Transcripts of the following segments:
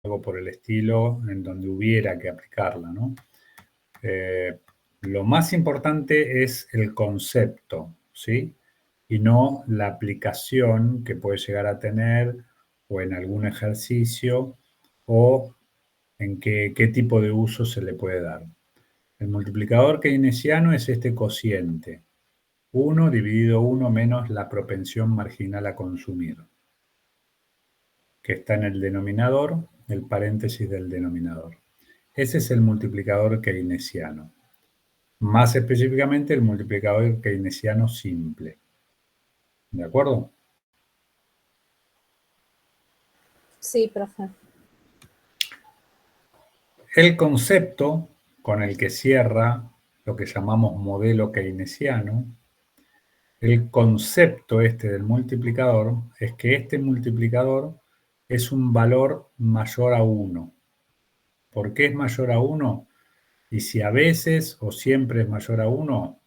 algo por el estilo en donde hubiera que aplicarla, ¿no? Lo más importante es el concepto, ¿sí? Y no la aplicación que puede llegar a tener o en algún ejercicio o en qué tipo de uso se le puede dar. El multiplicador keynesiano es este cociente, 1 dividido 1 menos la propensión marginal a consumir, que está en el denominador, el paréntesis del denominador. Ese es el multiplicador keynesiano. Más específicamente, el multiplicador keynesiano simple. ¿De acuerdo? Sí, profe. El concepto con el que cierra lo que llamamos modelo keynesiano, el concepto este del multiplicador es que este multiplicador es un valor mayor a 1. ¿Por qué es mayor a 1? Y si a veces o siempre es mayor a 1,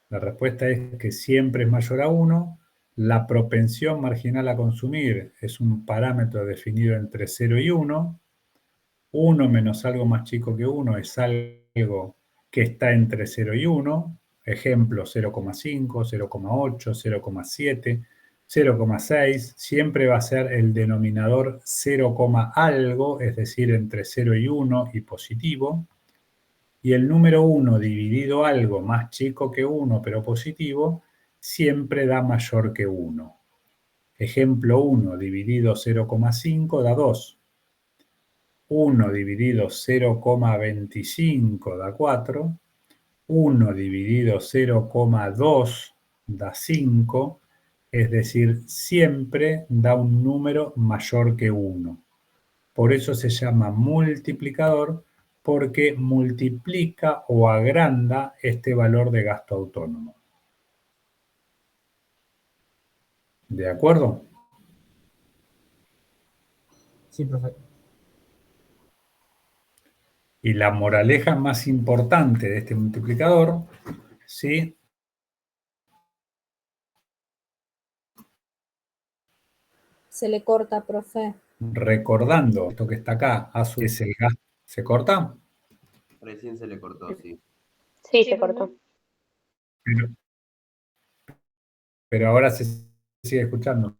la respuesta es que siempre es mayor a 1. La propensión marginal a consumir es un parámetro definido entre 0 y 1. 1 menos algo más chico que 1 es algo que está entre 0 y 1. Ejemplo, 0,5, 0,8, 0,7, 0,6. Siempre va a ser el denominador 0, algo, es decir, entre 0 y 1 y positivo. Y el número 1 dividido algo más chico que 1 pero positivo, siempre da mayor que 1. Ejemplo 1 dividido 0,5 da 2. 1 dividido 0,25 da 4. 1 dividido 0,2 da 5. Es decir, siempre da un número mayor que 1. Por eso se llama multiplicador, porque multiplica o agranda este valor de gasto autónomo. ¿De acuerdo? Sí, profe. Y la moraleja más importante de este multiplicador, ¿sí? Se le corta, profe. Recordando esto que está acá, es el gasto. ¿Se corta? Recién se le cortó, sí. Sí, se cortó. Pero ahora se sigue escuchando.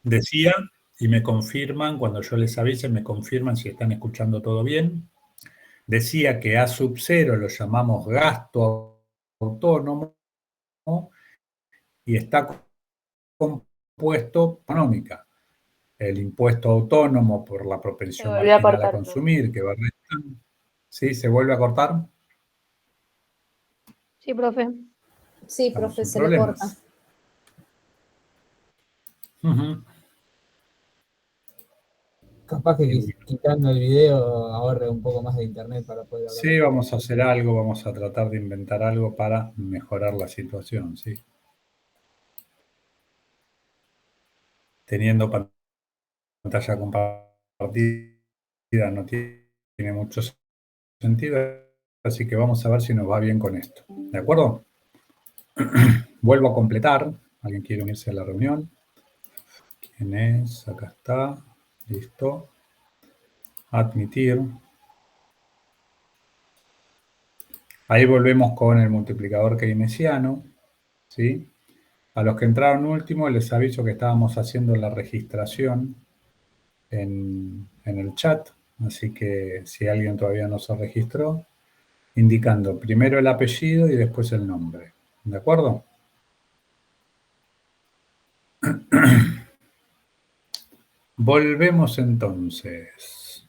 Decía, y me confirman, cuando yo les avise, me confirman si están escuchando todo bien. Decía que A sub 0 lo llamamos gasto autónomo y está compuesto económica. El impuesto autónomo por la propensión volvió a marginal a cortar, consumir, que va restando. ¿Sí? ¿Se vuelve a cortar? Sí, profe. Sí, Estamos profe, sin se le problemas. corta. Capaz que quitando el video ahorre un poco más de internet para poder hablar. Sí, vamos a hacer algo, vamos a tratar de inventar algo para mejorar la situación, ¿sí? Teniendo pantalla compartida no tiene mucho sentido, así que vamos a ver si nos va bien con esto. ¿De acuerdo? Vuelvo a completar. ¿Alguien quiere unirse a la reunión? ¿Quién es? Acá está. Listo. Admitir. Ahí volvemos con el multiplicador keynesiano, ¿sí? A los que entraron último les aviso que estábamos haciendo la registración en el chat, así que si alguien todavía no se registró, indicando primero el apellido y después el nombre. ¿De acuerdo? Volvemos entonces.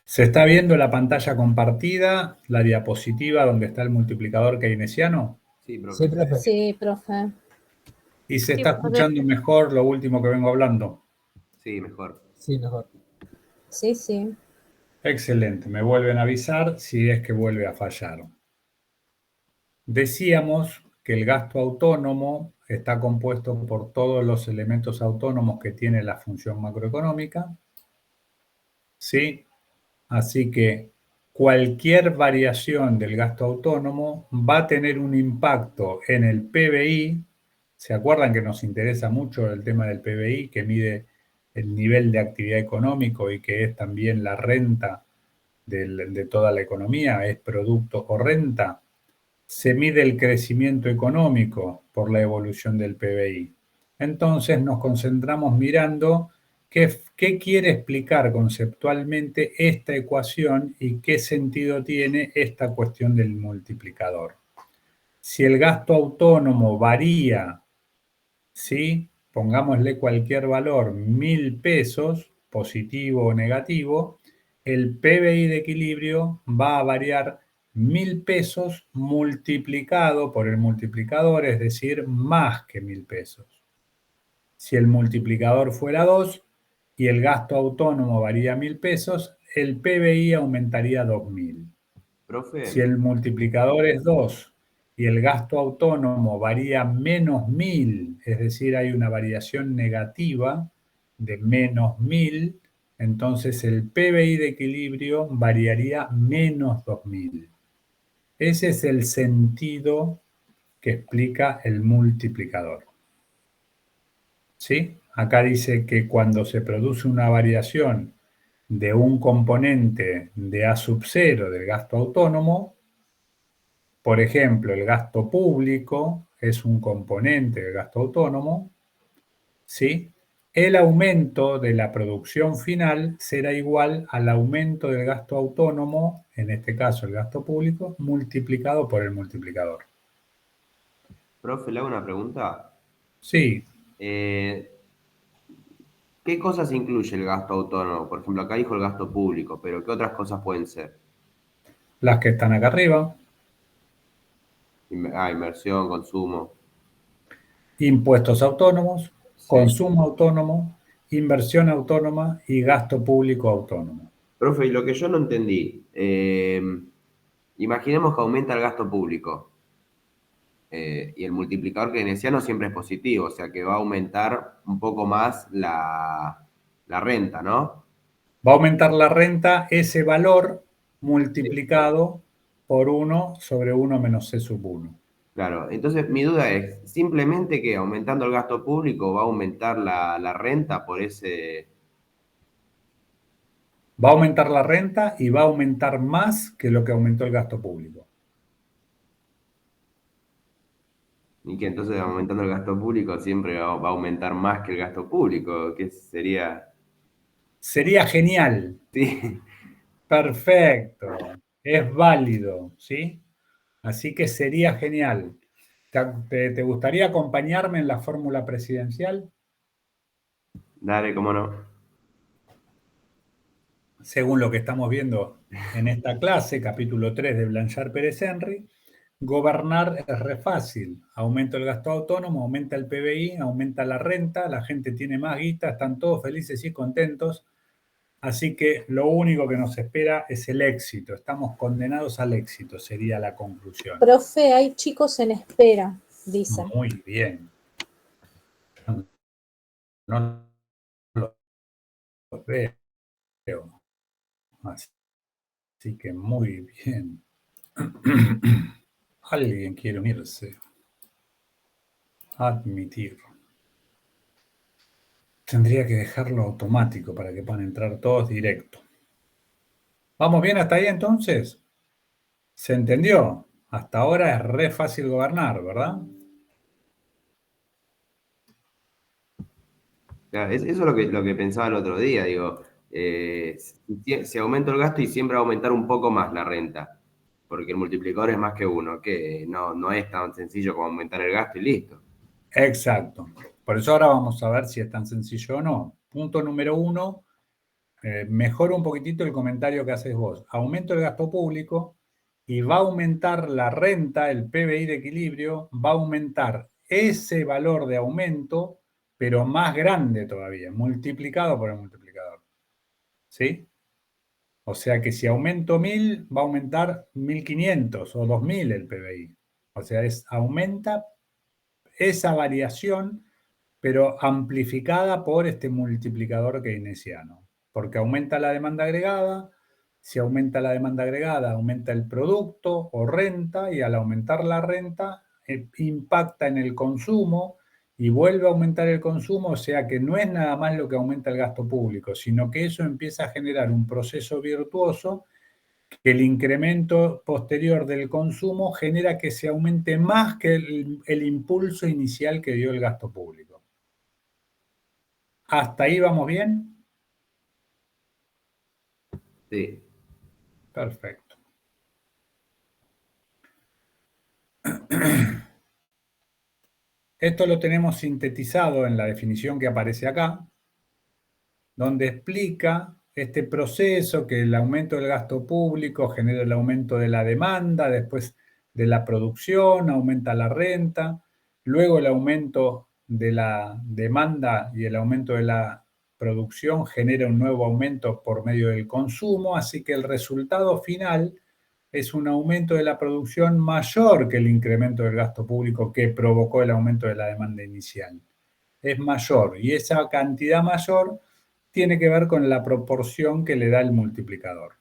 ¿Se está viendo la pantalla compartida, la diapositiva donde está el multiplicador keynesiano? Sí, profe. Sí, profe. Sí, profe. ¿Y se Sí, está profe. escuchando mejor lo último que vengo hablando? Sí, mejor. Sí, mejor. Sí, sí. Excelente, me vuelven a avisar si es que vuelve a fallar. Decíamos que el gasto autónomo está compuesto por todos los elementos autónomos que tiene la función macroeconómica, ¿sí? Así que cualquier variación del gasto autónomo va a tener un impacto en el PBI ¿Se acuerdan que nos interesa mucho el tema del PBI, que mide el nivel de actividad económico y que es también la renta de toda la economía? ¿Es producto o renta? Se mide el crecimiento económico por la evolución del PBI. Entonces nos concentramos mirando qué quiere explicar conceptualmente esta ecuación y qué sentido tiene esta cuestión del multiplicador. Si el gasto autónomo varía, ¿sí? Pongámosle cualquier valor, 1.000 pesos, positivo o negativo, el PBI de equilibrio va a variar 1.000 pesos multiplicado por el multiplicador, es decir, más que 1.000 pesos. Si el multiplicador fuera 2 y el gasto autónomo varía 1.000 pesos, el PBI aumentaría 2.000. Profe, Si el multiplicador es 2 y el gasto autónomo varía menos 1.000, es decir, hay una variación negativa de menos 1.000, entonces el PBI de equilibrio variaría menos 2.000. Ese es el sentido que explica el multiplicador. ¿Sí? Acá dice que cuando se produce una variación de un componente de A sub 0 del gasto autónomo, por ejemplo, el gasto público es un componente del gasto autónomo, ¿sí? El aumento de la producción final será igual al aumento del gasto autónomo, en este caso el gasto público, multiplicado por el multiplicador. profe, le hago una pregunta. Sí, Eh, ¿Qué cosas incluye el gasto autónomo? Por ejemplo, acá dijo el gasto público, pero ¿qué otras cosas pueden ser? las que están acá arriba, Inversión, consumo. impuestos autónomos, Sí. consumo autónomo, inversión autónoma y gasto público autónomo. Profe, y lo que yo no entendí, imaginemos que aumenta el gasto público y el multiplicador keynesiano siempre es positivo, o sea que va a aumentar un poco más la renta, ¿no? Va a aumentar la renta ese valor multiplicado por 1 sobre 1 menos C sub 1. Claro, entonces mi duda es, simplemente que aumentando el gasto público va a aumentar la renta por ese... Va a aumentar la renta y va a aumentar más que lo que aumentó el gasto público. Y que entonces aumentando el gasto público siempre va a aumentar más que el gasto público, que sería... Sería genial. Sí, Perfecto. Es válido, ¿sí? Así que sería genial. ¿Te gustaría acompañarme en la fórmula presidencial? dale, cómo no. Según lo que estamos viendo en esta clase, capítulo 3 de Blanchard Pérez Henry, gobernar es re fácil. Aumenta el gasto autónomo, aumenta el PBI, aumenta la renta, la gente tiene más guita, están todos felices y contentos. Así que lo único que nos espera es el éxito. Estamos condenados al éxito, sería la conclusión. Profe, hay chicos en espera, dice. Muy bien. No los veo. Así que muy bien. Alguien quiere unirse. Admitir. Tendría que dejarlo automático para que puedan entrar todos directo. ¿Vamos bien hasta ahí entonces? ¿Se entendió? Hasta ahora es re fácil gobernar, ¿verdad? Claro, eso es lo que pensaba el otro día, digo, si aumento el gasto y siempre va a aumentar un poco más la renta, porque el multiplicador es más que uno, que no es tan sencillo como aumentar el gasto y listo. Exacto. Por eso ahora vamos a ver si es tan sencillo o no. Punto número 1, mejora un poquitito el comentario que haces vos. Aumento el gasto público y va a aumentar la renta, el PBI de equilibrio, va a aumentar ese valor de aumento, pero más grande todavía, multiplicado por el multiplicador. ¿Sí? O sea que si aumento 1.000, va a aumentar 1.500 o 2.000 el PBI. O sea, aumenta esa variación, pero amplificada por este multiplicador keynesiano, porque aumenta la demanda agregada. Si aumenta la demanda agregada, aumenta el producto o renta, y al aumentar la renta, impacta en el consumo, y vuelve a aumentar el consumo, o sea que no es nada más lo que aumenta el gasto público, sino que eso empieza a generar un proceso virtuoso que el incremento posterior del consumo genera que se aumente más que el impulso inicial que dio el gasto público. ¿Hasta ahí vamos bien? Sí. Perfecto. Esto lo tenemos sintetizado en la definición que aparece acá, donde explica este proceso que el aumento del gasto público genera el aumento de la demanda, después de la producción, aumenta la renta, luego el aumento de la demanda y el aumento de la producción genera un nuevo aumento por medio del consumo, así que el resultado final es un aumento de la producción mayor que el incremento del gasto público que provocó el aumento de la demanda inicial. Es mayor y esa cantidad mayor tiene que ver con la proporción que le da el multiplicador.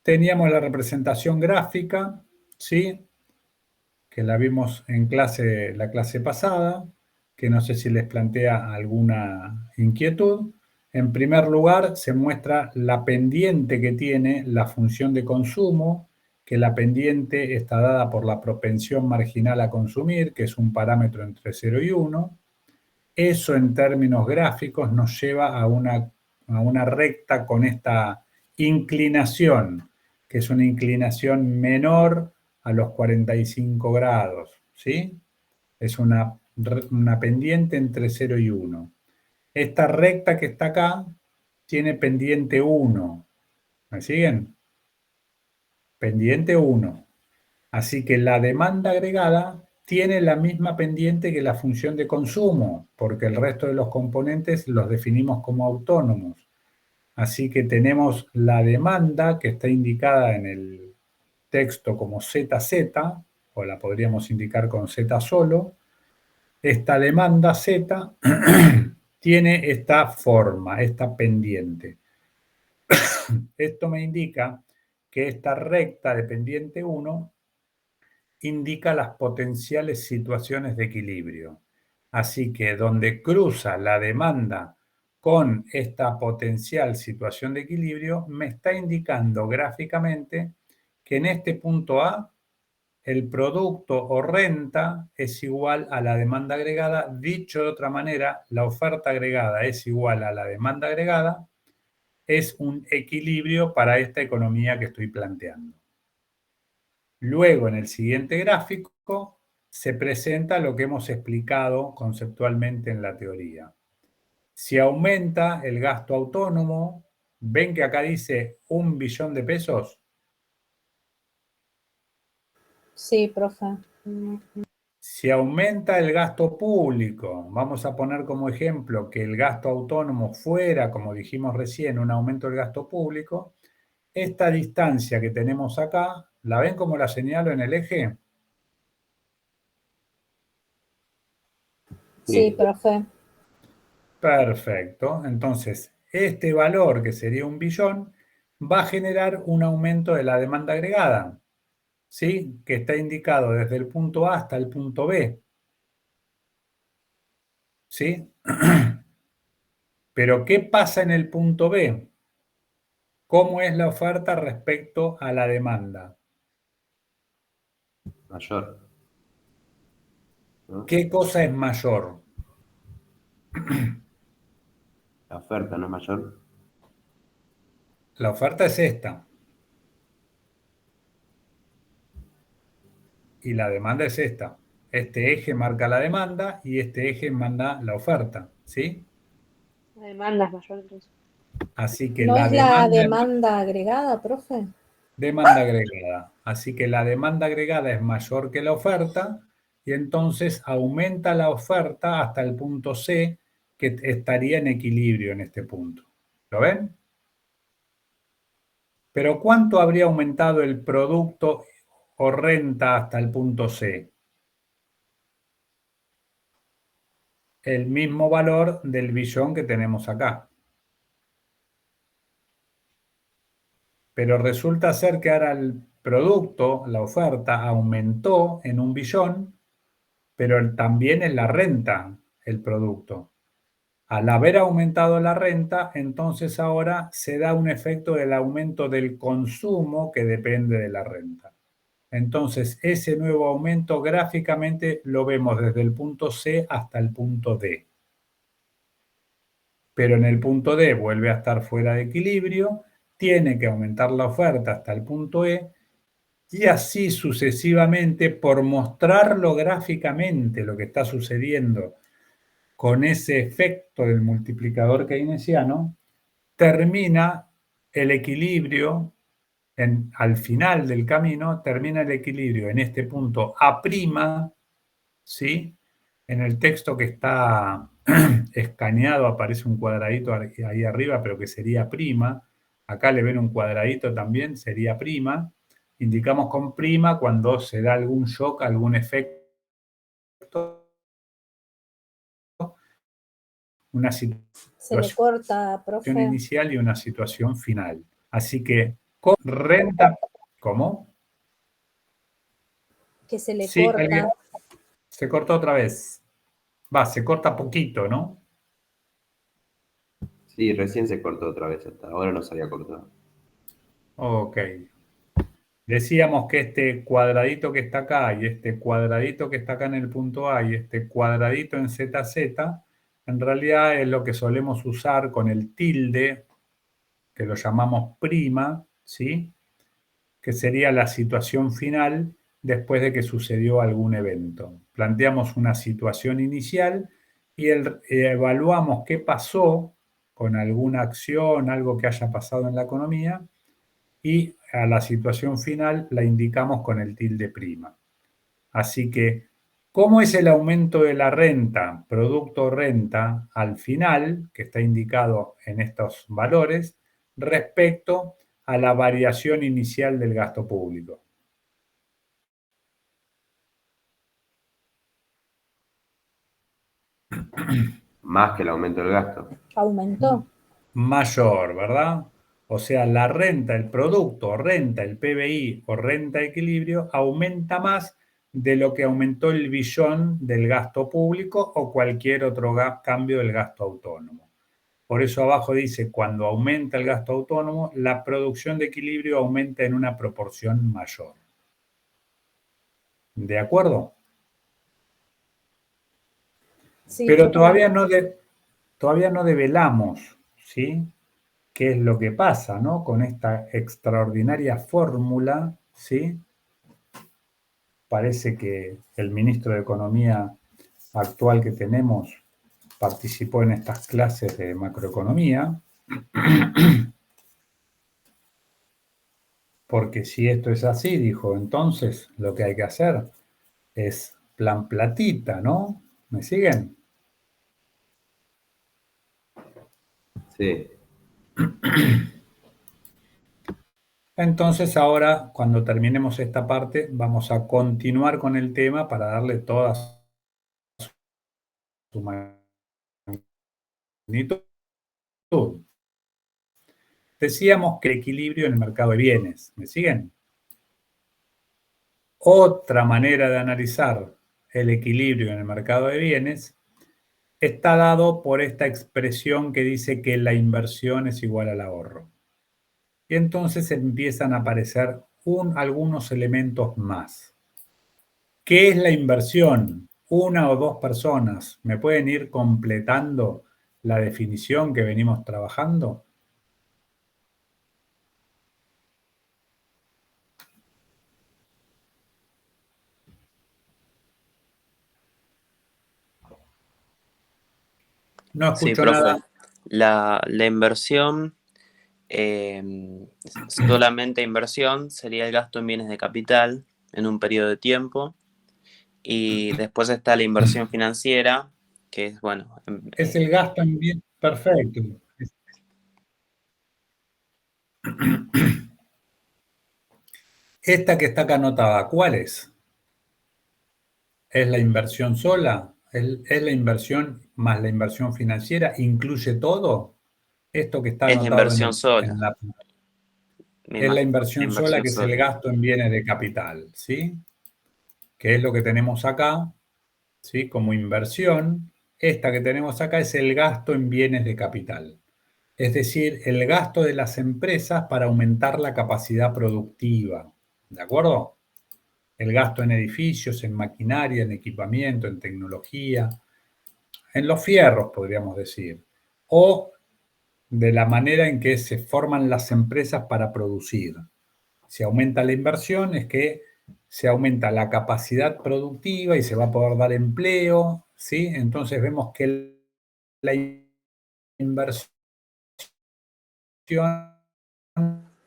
Teníamos la representación gráfica, ¿sí? Que la vimos en la clase pasada, que no sé si les plantea alguna inquietud. En primer lugar, se muestra la pendiente que tiene la función de consumo, que la pendiente está dada por la propensión marginal a consumir, que es un parámetro entre 0 y 1. Eso en términos gráficos nos lleva a una recta con esta inclinación, que es una inclinación menor a los 45 grados, ¿sí? Es una pendiente entre 0 y 1. Esta recta que está acá tiene pendiente 1. ¿Me siguen? Pendiente 1. Así que la demanda agregada tiene la misma pendiente que la función de consumo, porque el resto de los componentes los definimos como autónomos. Así que tenemos la demanda que está indicada en el texto como ZZ, o la podríamos indicar con Z solo. Esta demanda Z tiene esta forma, esta pendiente. Esto me indica que esta recta de pendiente 1 indica las potenciales situaciones de equilibrio. Así que donde cruza la demanda con esta potencial situación de equilibrio, me está indicando gráficamente que en este punto A el producto o renta es igual a la demanda agregada. Dicho de otra manera, la oferta agregada es igual a la demanda agregada. Es un equilibrio para esta economía que estoy planteando. Luego, en el siguiente gráfico, se presenta lo que hemos explicado conceptualmente en la teoría. Si aumenta el gasto autónomo, ¿ven que acá dice 1 billón de pesos? Sí, profe. Si aumenta el gasto público, vamos a poner como ejemplo que el gasto autónomo fuera, como dijimos recién, un aumento del gasto público, esta distancia que tenemos acá, ¿la ven como la señalo en el eje? Sí, profe. Perfecto. Entonces, este valor, que sería 1 billón, va a generar un aumento de la demanda agregada, ¿sí? Que está indicado desde el punto A hasta el punto B, ¿sí? Pero, ¿qué pasa en el punto B? ¿Cómo es la oferta respecto a la demanda? Mayor. ¿No? ¿Qué cosa es mayor? La oferta no es mayor. La oferta es esta. Y la demanda es esta. Este eje marca la demanda y este eje manda la oferta, ¿sí? La demanda es mayor entonces. Así que ¿No la es la demanda demanda agregada, profe? demanda agregada. Así que la demanda agregada es mayor que la oferta y entonces aumenta la oferta hasta el punto C, que estaría en equilibrio en este punto. ¿Lo ven? Pero ¿cuánto habría aumentado el producto o renta hasta el punto C? El mismo valor del billón que tenemos acá. Pero resulta ser que ahora el producto, la oferta, aumentó en 1 billón pero también es la renta el producto. Al haber aumentado la renta, entonces ahora se da un efecto del aumento del consumo que depende de la renta. Entonces, ese nuevo aumento gráficamente lo vemos desde el punto C hasta el punto D. Pero en el punto D vuelve a estar fuera de equilibrio, tiene que aumentar la oferta hasta el punto E, y así sucesivamente, por mostrarlo gráficamente lo que está sucediendo con ese efecto del multiplicador keynesiano, termina el equilibrio, al final del camino, termina el equilibrio en este punto A', ¿sí? En el texto que está escaneado aparece un cuadradito ahí arriba, pero que sería prima. Acá le ven un cuadradito también, sería prima. Indicamos con prima cuando se da algún shock, algún efecto, una Se le situación corta, profe. inicial y una situación final. Así que con renta, ¿cómo? Que se le Sí, corta. se cortó otra vez. Se corta poquito, ¿no? Sí, recién se cortó otra vez, hasta ahora no se había cortado. Ok. Decíamos que este cuadradito que está acá y este cuadradito que está acá en el punto A y este cuadradito en ZZ, en realidad es lo que solemos usar con el tilde, que lo llamamos prima, ¿sí? Que sería la situación final después de que sucedió algún evento. Planteamos una situación inicial y evaluamos qué pasó con alguna acción, algo que haya pasado en la economía, y a la situación final la indicamos con el tilde prima. Así que, ¿cómo es el aumento de la renta, producto renta, al final, que está indicado en estos valores, respecto a la variación inicial del gasto público? Más que el aumento del gasto. Aumentó. Mayor, ¿verdad? O sea, la renta, el producto, renta, el PBI o renta de equilibrio aumenta más de lo que aumentó el billón del gasto público o cualquier otro cambio del gasto autónomo. Por eso abajo dice, cuando aumenta el gasto autónomo, la producción de equilibrio aumenta en una proporción mayor. ¿De acuerdo? Sí, Pero profe. todavía no develamos, ¿sí? ¿Qué es lo que pasa, ¿no? Con esta extraordinaria fórmula, ¿sí? Parece que el ministro de Economía actual que tenemos participó en estas clases de macroeconomía, porque si esto es así, dijo, entonces lo que hay que hacer es plan platita, ¿no? ¿Me siguen? Sí. Entonces ahora, cuando terminemos esta parte, vamos a continuar con el tema para darle toda su magnitud. Decíamos que el equilibrio en el mercado de bienes, ¿me siguen? Otra manera de analizar el equilibrio en el mercado de bienes está dado por esta expresión que dice que la inversión es igual al ahorro. Y entonces empiezan a aparecer algunos elementos más. ¿Qué es la inversión? Una o dos personas. ¿Me pueden ir completando la definición que venimos trabajando? No Sí, escucho profe. nada. La inversión, solamente inversión, sería el gasto en bienes de capital en un periodo de tiempo. Y después está la inversión financiera, que es, bueno, Es el gasto en bien. Perfecto. Esta que está acá anotada, ¿cuál es? ¿Es la inversión sola? ¿Es la inversión más la inversión financiera? ¿Incluye todo? Esto que está es la anotado inversión sola. es la La inversión sola, inversión que es el sola. gasto en bienes de capital, ¿sí? Que es lo que tenemos acá. ¿sí? Como inversión, esta que tenemos acá es el gasto en bienes de capital. Es decir, el gasto de las empresas para aumentar la capacidad productiva. ¿De acuerdo? El gasto en edificios, en maquinaria, en equipamiento, en tecnología, en los fierros, podríamos decir. O de la manera en que se forman las empresas para producir. Si aumenta la inversión, es que se aumenta la capacidad productiva y se va a poder dar empleo, ¿sí? Entonces vemos que la inversión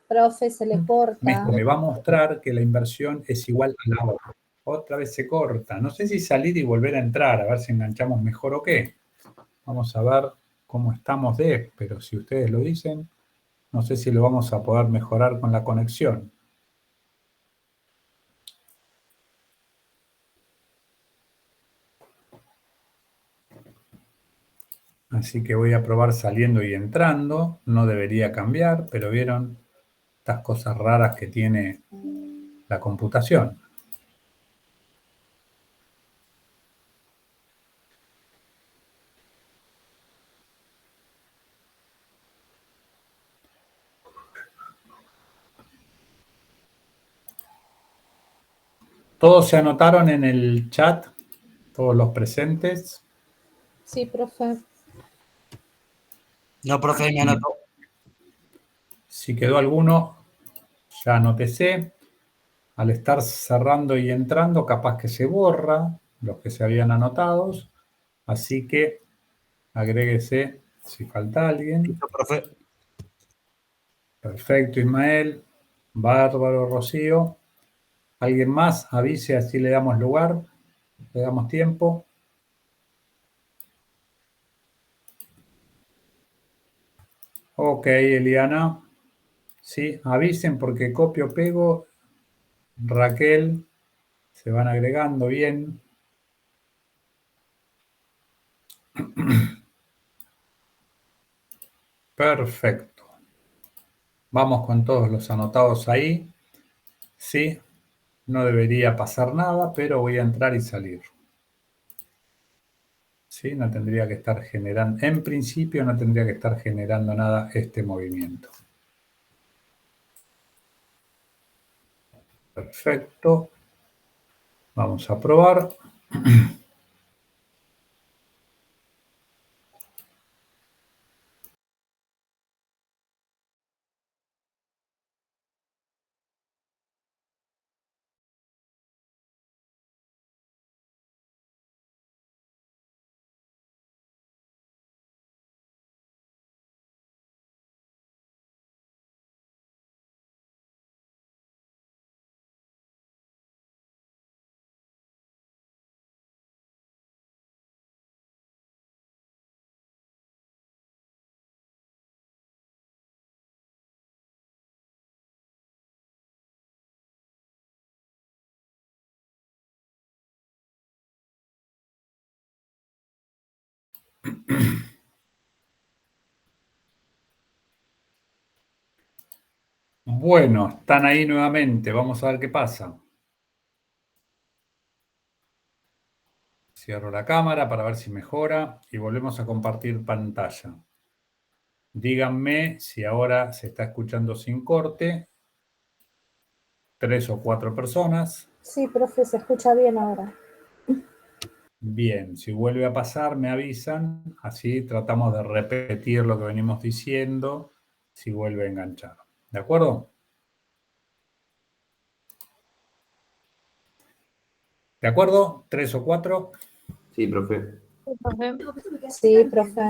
Profe, se le corta. me va a mostrar que la inversión es igual al ahorro. Otra vez se corta. No sé si salir y volver a entrar, a ver si enganchamos mejor o qué. Vamos a ver cómo estamos pero si ustedes lo dicen, no sé si lo vamos a poder mejorar con la conexión. Así que voy a probar saliendo y entrando. No debería cambiar, pero vieron estas cosas raras que tiene la computación. ¿Todos se anotaron en el chat? ¿Todos los presentes? Sí, profe. No, profe, me anotó. Si quedó alguno, ya anótese. Al estar cerrando y entrando, capaz que se borra los que se habían anotados. Así que agréguese si falta alguien. Listo, profe. Perfecto, Ismael. Bárbaro, Rocío. ¿Alguien más? Avise, así le damos lugar, le damos tiempo. Ok, Eliana. Sí, avisen porque copio, pego. Raquel, se van agregando bien. Perfecto. Vamos con todos los anotados ahí. Sí, no debería pasar nada, pero voy a entrar y salir. Sí, no tendría que estar generando, en principio no tendría que estar generando nada este movimiento. Perfecto. Vamos a probar. Bueno, están ahí nuevamente. Vamos a ver qué pasa. Cierro la cámara para ver si mejora y volvemos a compartir pantalla. Díganme si ahora se está escuchando sin corte. 3 o 4 personas. Sí, profe, se escucha bien ahora. Bien, si vuelve a pasar me avisan. Así tratamos de repetir lo que venimos diciendo si vuelve a enganchar. ¿De acuerdo? ¿De acuerdo? 3 o 4. Sí, profe. Sí, profe.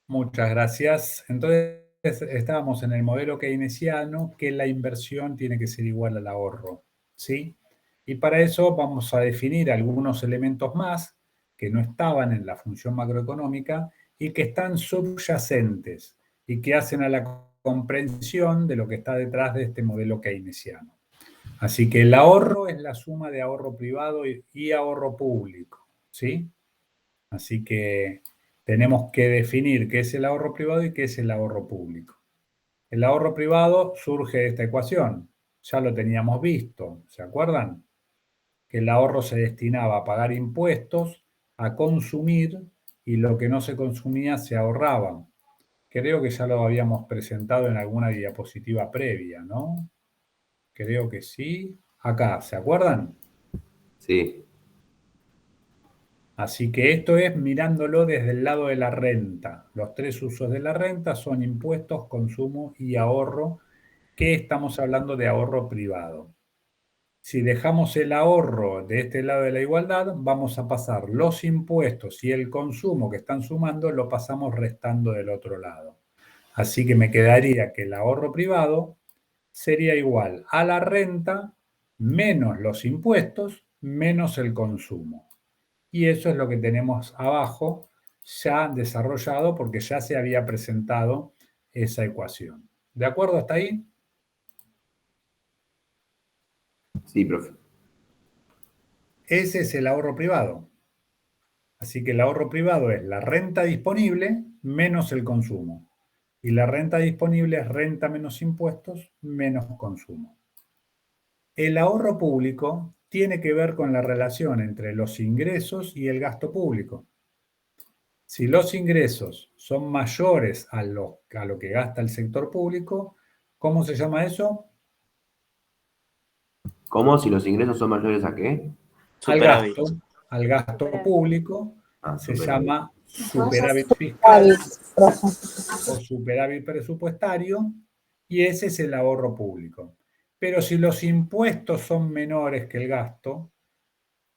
Muchas gracias. Entonces, estábamos en el modelo keynesiano que la inversión tiene que ser igual al ahorro, ¿sí? Y para eso vamos a definir algunos elementos más que no estaban en la función macroeconómica y que están subyacentes y que hacen a la comprensión de lo que está detrás de este modelo keynesiano. Así que el ahorro es la suma de ahorro privado y ahorro público, ¿sí? Así que tenemos que definir qué es el ahorro privado y qué es el ahorro público. El ahorro privado surge de esta ecuación. Ya lo teníamos visto, ¿se acuerdan? que el ahorro se destinaba a pagar impuestos, a consumir, y lo que no se consumía se ahorraba. Creo que ya lo habíamos presentado en alguna diapositiva previa, ¿no? Creo que sí. Acá, ¿se acuerdan? Sí. Así que esto es mirándolo desde el lado de la renta. Los tres usos de la renta son impuestos, consumo y ahorro, que estamos hablando de ahorro privado. Si dejamos el ahorro de este lado de la igualdad, vamos a pasar los impuestos y el consumo que están sumando, lo pasamos restando del otro lado. Así que me quedaría que el ahorro privado sería igual a la renta menos los impuestos menos el consumo. Y eso es lo que tenemos abajo ya desarrollado porque ya se había presentado esa ecuación. ¿De acuerdo hasta ahí? Sí, profe. Ese es el ahorro privado. Así que el ahorro privado es la renta disponible menos el consumo. Y la renta disponible es renta menos impuestos menos consumo. El ahorro público tiene que ver con la relación entre los ingresos y el gasto público. Si los ingresos son mayores a lo que gasta el sector público, ¿cómo se llama eso? ¿Cómo? Si los ingresos son mayores a qué? Superávit. Al gasto público se Superávit. llama superávit fiscal Profe. o superávit presupuestario, y ese es el ahorro público. Pero si los impuestos son menores que el gasto,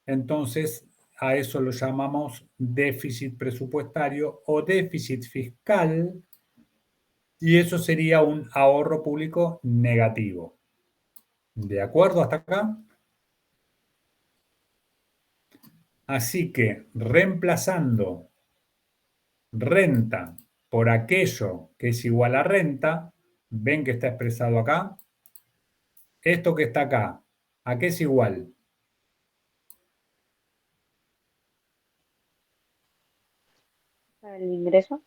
entonces a eso lo llamamos déficit presupuestario o déficit fiscal, y eso sería un ahorro público negativo. ¿De acuerdo hasta acá? Así que reemplazando renta por aquello que es igual a renta, ven que está expresado acá. Esto que está acá, ¿a qué es igual? ¿El ingreso?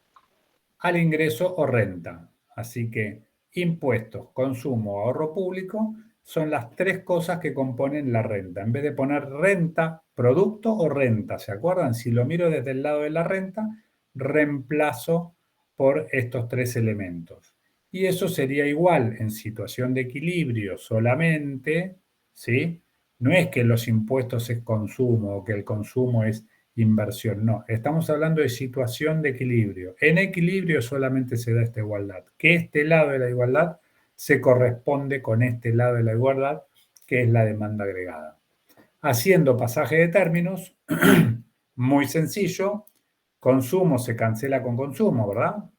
Al ingreso o renta. Así que impuestos, consumo, ahorro público son las tres cosas que componen la renta. En vez de poner renta, producto o renta, ¿se acuerdan? Si lo miro desde el lado de la renta, reemplazo por estos tres elementos. Y eso sería igual en situación de equilibrio solamente, ¿sí? No es que los impuestos es consumo o que el consumo es inversión, no. Estamos hablando de situación de equilibrio. En equilibrio solamente se da esta igualdad. Que este lado de la igualdad se corresponde con este lado de la igualdad, que es la demanda agregada. Haciendo pasaje de términos, muy sencillo, consumo se cancela con consumo, ¿verdad?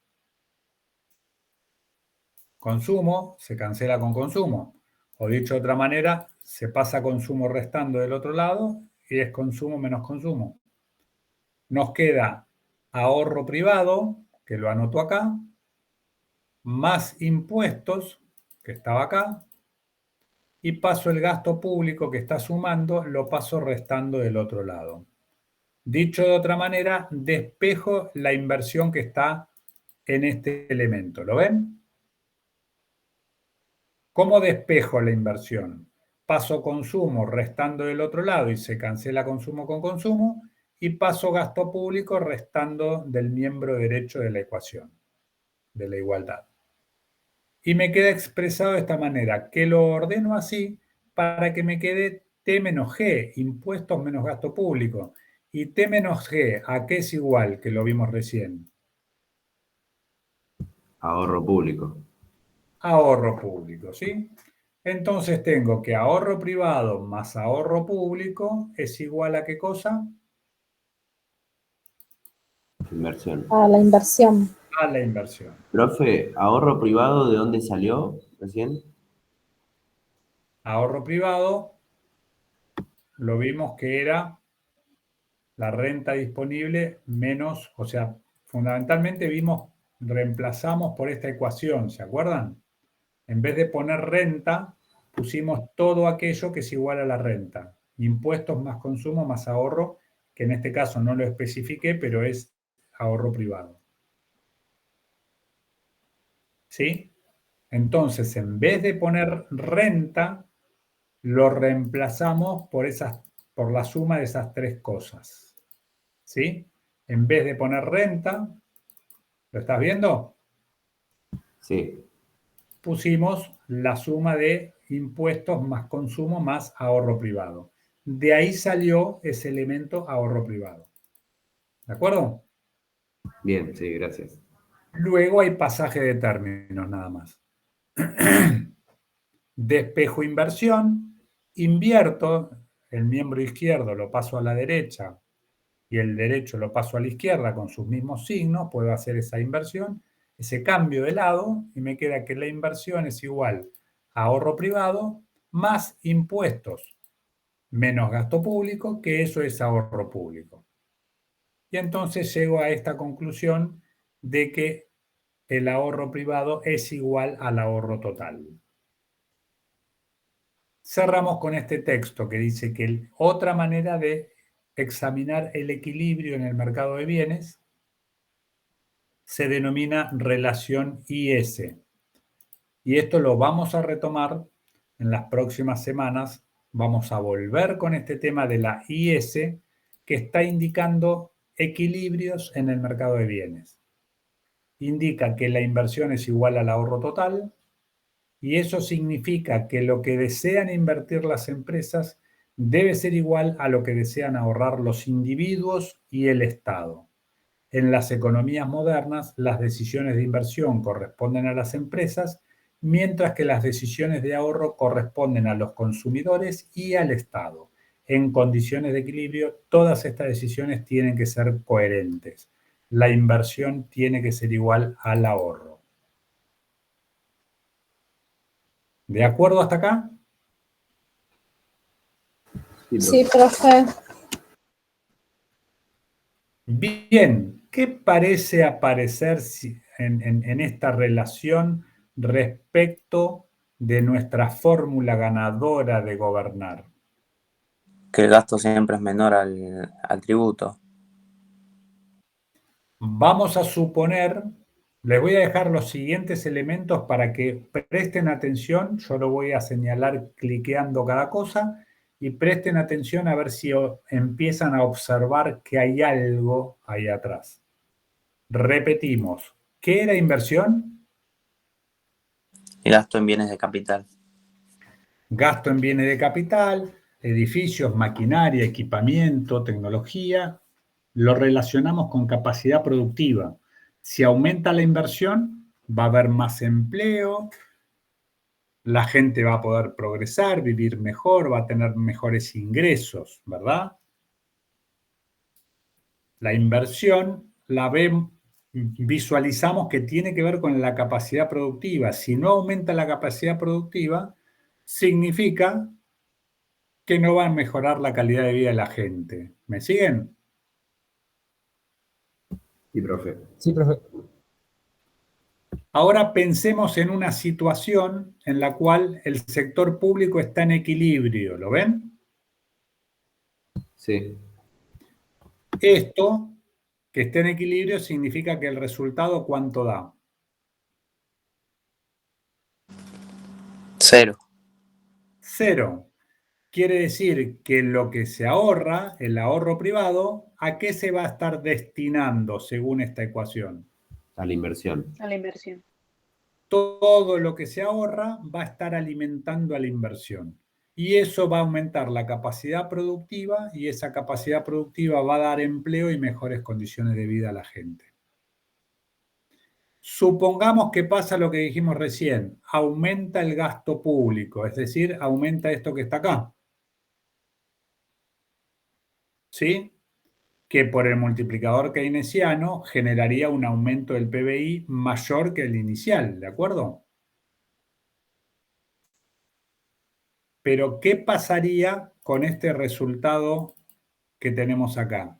Consumo se cancela con consumo. O dicho de otra manera, se pasa consumo restando del otro lado y es consumo menos consumo. Nos queda ahorro privado, que lo anoto acá, más impuestos, que estaba acá, y paso el gasto público que está sumando, lo paso restando del otro lado. Dicho de otra manera, despejo la inversión que está en este elemento. ¿Lo ven? ¿Cómo despejo la inversión? Paso consumo restando del otro lado y se cancela consumo con consumo, y paso gasto público restando del miembro derecho de la ecuación, de la igualdad. Y me queda expresado de esta manera, que lo ordeno así para que me quede T menos G, impuestos menos gasto público. Y T menos G, ¿a qué es igual que lo vimos recién? Ahorro público. Ahorro público, ¿sí? Entonces tengo que ahorro privado más ahorro público es igual a ¿qué cosa? Inversión. A la inversión. A la inversión. Profe, ¿ahorro privado de dónde salió recién? Ahorro privado, lo vimos que era la renta disponible menos, o sea, fundamentalmente reemplazamos por esta ecuación, ¿se acuerdan? En vez de poner renta, pusimos todo aquello que es igual a la renta. Impuestos más consumo más ahorro, que en este caso no lo especifiqué, pero es ahorro privado. ¿Sí? Entonces, en vez de poner renta, lo reemplazamos por esas por la suma de esas tres cosas. ¿Sí? En vez de poner renta, ¿lo estás viendo? Sí, Pusimos la suma de impuestos más consumo más ahorro privado. De ahí salió ese elemento ahorro privado. ¿De acuerdo? bien, sí, gracias. Luego hay pasaje de términos nada más. Despejo inversión, invierto, el miembro izquierdo lo paso a la derecha y el derecho lo paso a la izquierda con sus mismos signos, puedo hacer esa inversión, ese cambio de lado y me queda que la inversión es igual a ahorro privado más impuestos menos gasto público, que eso es ahorro público. Y entonces llego a esta conclusión de que el ahorro privado es igual al ahorro total. Cerramos con este texto que dice que otra manera de examinar el equilibrio en el mercado de bienes se denomina relación IS. Y esto lo vamos a retomar en las próximas semanas. Vamos a volver con este tema de la IS que está indicando equilibrios en el mercado de bienes. Indica que la inversión es igual al ahorro total y eso significa que lo que desean invertir las empresas debe ser igual a lo que desean ahorrar los individuos y el Estado. En las economías modernas, las decisiones de inversión corresponden a las empresas, mientras que las decisiones de ahorro corresponden a los consumidores y al Estado. En condiciones de equilibrio, todas estas decisiones tienen que ser coherentes. La inversión tiene que ser igual al ahorro. ¿De acuerdo hasta acá? Sí, profe. Bien, ¿qué parece aparecer en esta relación respecto de nuestra fórmula ganadora de gobernar? Que el gasto siempre es menor al tributo. Vamos a suponer, les voy a dejar los siguientes elementos para que presten atención, yo lo voy a señalar cliqueando cada cosa y presten atención a ver si empiezan a observar que hay algo ahí atrás. Repetimos, ¿qué era inversión? El gasto en bienes de capital. Gasto en bienes de capital, edificios, maquinaria, equipamiento, tecnología, lo relacionamos con capacidad productiva. Si aumenta la inversión, va a haber más empleo, la gente va a poder progresar, vivir mejor, va a tener mejores ingresos, ¿verdad? La inversión visualizamos que tiene que ver con la capacidad productiva. Si no aumenta la capacidad productiva, significa que no va a mejorar la calidad de vida de la gente. ¿Me siguen? Sí, profe. Sí, profe. Ahora pensemos en una situación en la cual el sector público está en equilibrio. ¿Lo ven? Sí, Esto, que esté en equilibrio, significa que el resultado, ¿cuánto da? 0. 0. Quiere decir que lo que se ahorra, el ahorro privado, ¿a qué se va a estar destinando según esta ecuación? a la inversión. A la inversión. Todo lo que se ahorra va a estar alimentando a la inversión. Y eso va a aumentar la capacidad productiva y esa capacidad productiva va a dar empleo y mejores condiciones de vida a la gente. Supongamos que pasa lo que dijimos recién, aumenta el gasto público, es decir, aumenta esto que está acá. ¿Sí? Que por el multiplicador keynesiano generaría un aumento del PBI mayor que el inicial, ¿de acuerdo? Pero, ¿qué pasaría con este resultado que tenemos acá?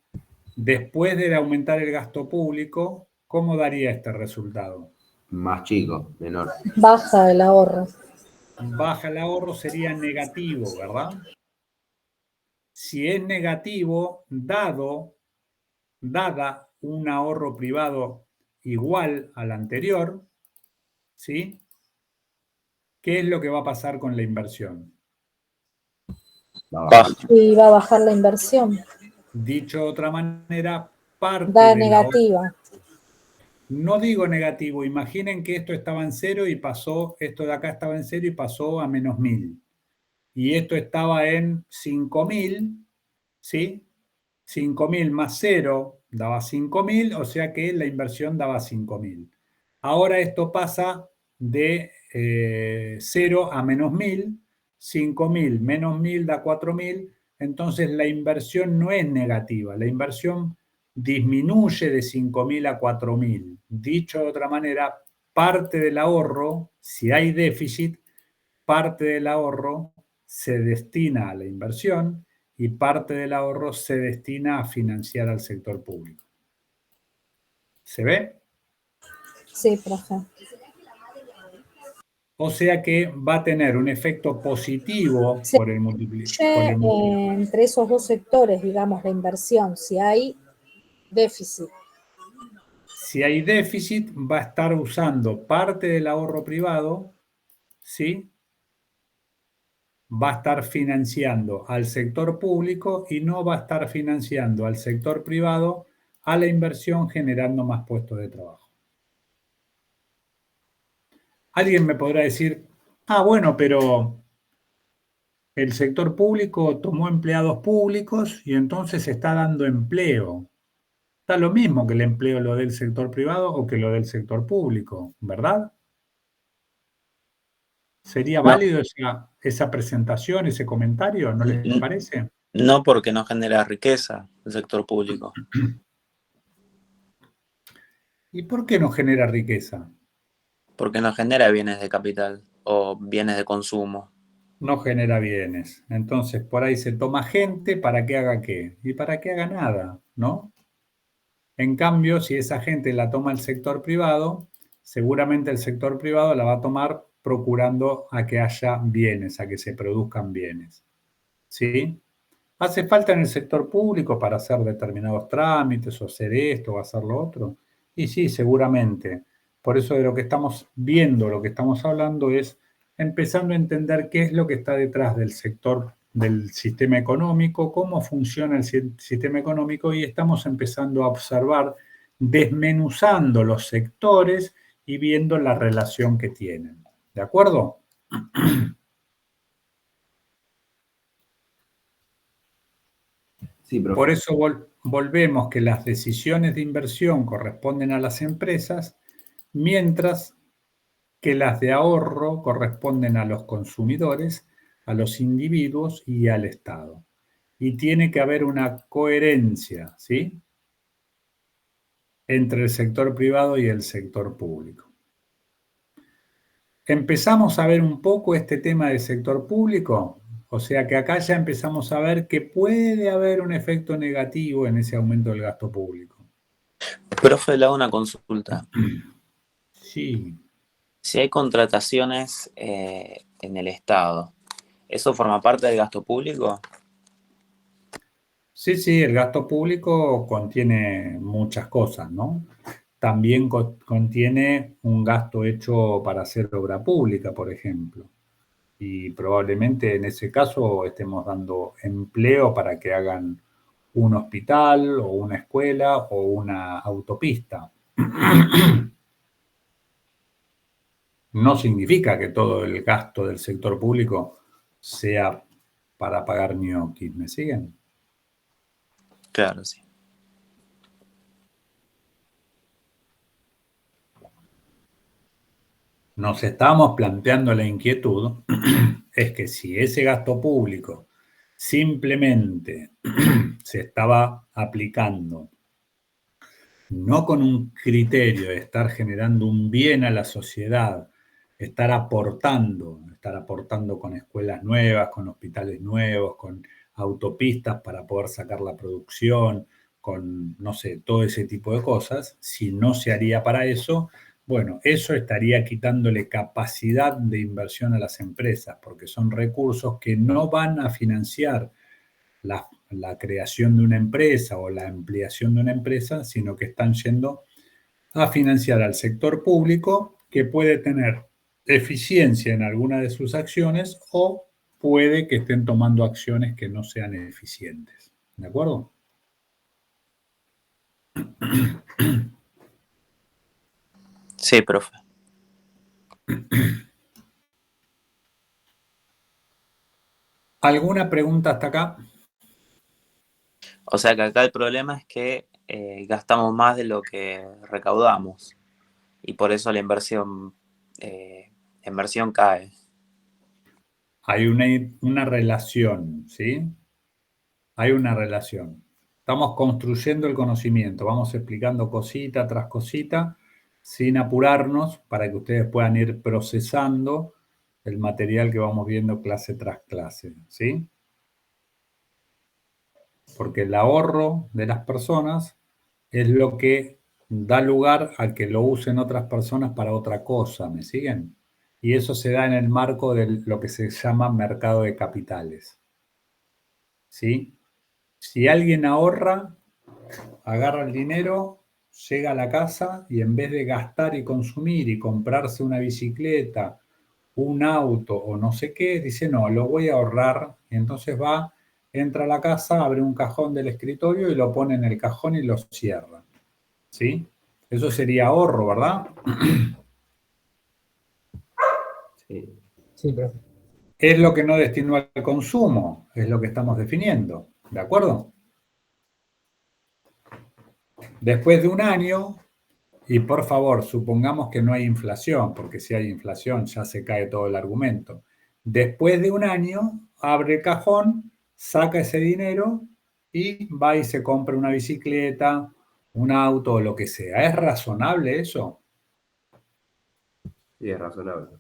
Después de aumentar el gasto público, ¿cómo daría este resultado? Más chico, menor. Baja el ahorro. Baja el ahorro, sería negativo, ¿verdad? Si es negativo, dada un ahorro privado igual al anterior, ¿sí? ¿Qué es lo que va a pasar con la inversión? Y va a bajar la inversión. Dicho de otra manera, parte Da de la negativa. No digo negativo, imaginen que esto estaba en cero y pasó, esto de acá estaba en cero y pasó a menos 1000. Y esto estaba en 5000, ¿sí? 5000 más 0 daba 5000, o sea que la inversión daba 5000. Ahora esto pasa de 0 a menos 1000, 5000 menos 1000 da 4000, entonces la inversión no es negativa, la inversión disminuye de 5000 a 4000. Dicho de otra manera, parte del ahorro, si hay déficit, parte del ahorro se destina a la inversión y parte del ahorro se destina a financiar al sector público. ¿Se ve? Sí, profe. O sea que va a tener un efecto positivo Se por el multiplicador. entre esos dos sectores, digamos, la inversión, si hay déficit. Si hay déficit, va a estar usando parte del ahorro privado, ¿sí? Va a estar financiando al sector público y no va a estar financiando al sector privado a la inversión, generando más puestos de trabajo. Alguien me podrá decir, bueno, pero el sector público tomó empleados públicos y entonces está dando empleo. Da lo mismo que el empleo lo del sector privado o que lo del sector público, ¿verdad? ¿Sería No, válido esa presentación, ese comentario? ¿No les parece? no porque no genera riqueza el sector público. ¿Y por qué no genera riqueza? Porque no genera bienes de capital o bienes de consumo. No genera bienes. Entonces, por ahí se toma gente para que haga qué. Y para que haga nada, ¿no? En cambio, si esa gente la toma el sector privado, seguramente el sector privado la va a tomar procurando a que haya bienes, a que se produzcan bienes. ¿Sí? ¿Hace falta en el sector público para hacer determinados trámites o hacer esto o hacer lo otro? Y sí, seguramente. Por eso de lo que estamos viendo, lo que estamos hablando es empezando a entender qué es lo que está detrás del sector del sistema económico, cómo funciona el sistema económico y estamos empezando a observar, desmenuzando los sectores y viendo la relación que tienen. ¿De acuerdo? Sí, profe. Por eso volvemos que las decisiones de inversión corresponden a las empresas, mientras que las de ahorro corresponden a los consumidores, a los individuos y al Estado. Y tiene que haber una coherencia, ¿sí?, entre el sector privado y el sector público. Empezamos a ver un poco este tema del sector público, o sea que acá ya empezamos a ver que puede haber un efecto negativo en ese aumento del gasto público. Profe, le hago una consulta. Sí. Si hay contrataciones en el Estado, ¿eso forma parte del gasto público? Sí, el gasto público contiene muchas cosas, ¿no? También contiene un gasto hecho para hacer obra pública, por ejemplo. Y probablemente en ese caso estemos dando empleo para que hagan un hospital o una escuela o una autopista. No significa que todo el gasto del sector público sea para pagar ñoquis, ¿me siguen? Claro, sí. Nos estamos planteando la inquietud, es que si ese gasto público simplemente se estaba aplicando no con un criterio de estar generando un bien a la sociedad, estar aportando con escuelas nuevas, con hospitales nuevos, con autopistas para poder sacar la producción, con, no sé, todo ese tipo de cosas, si no se haría para eso, bueno, eso estaría quitándole capacidad de inversión a las empresas, porque son recursos que no van a financiar la creación de una empresa o la ampliación de una empresa, sino que están yendo a financiar al sector público que puede tener eficiencia en alguna de sus acciones o puede que estén tomando acciones que no sean eficientes. ¿De acuerdo? Sí, profe. ¿Alguna pregunta hasta acá? O sea que acá el problema es que gastamos más de lo que recaudamos y por eso la inversión cae. Hay una relación, ¿sí? Hay una relación. Estamos construyendo el conocimiento, vamos explicando cosita tras cosita, sin apurarnos, para que ustedes puedan ir procesando el material que vamos viendo clase tras clase, ¿sí? Porque el ahorro de las personas es lo que da lugar a que lo usen otras personas para otra cosa, ¿me siguen? Y eso se da en el marco de lo que se llama mercado de capitales, ¿sí? Si alguien ahorra, agarra el dinero, llega a la casa y en vez de gastar y consumir y comprarse una bicicleta, un auto o no sé qué, dice, no, lo voy a ahorrar. Y entonces va, entra a la casa, abre un cajón del escritorio y lo pone en el cajón y lo cierra. ¿Sí? Eso sería ahorro, ¿verdad? Sí. Sí, profe. Es lo que no destinó al consumo, es lo que estamos definiendo. ¿De acuerdo? Después de un año, y por favor, supongamos que no hay inflación, porque si hay inflación ya se cae todo el argumento. Después de un año, abre el cajón, saca ese dinero y va y se compra una bicicleta, un auto o lo que sea. ¿Es razonable eso? Sí, es razonable.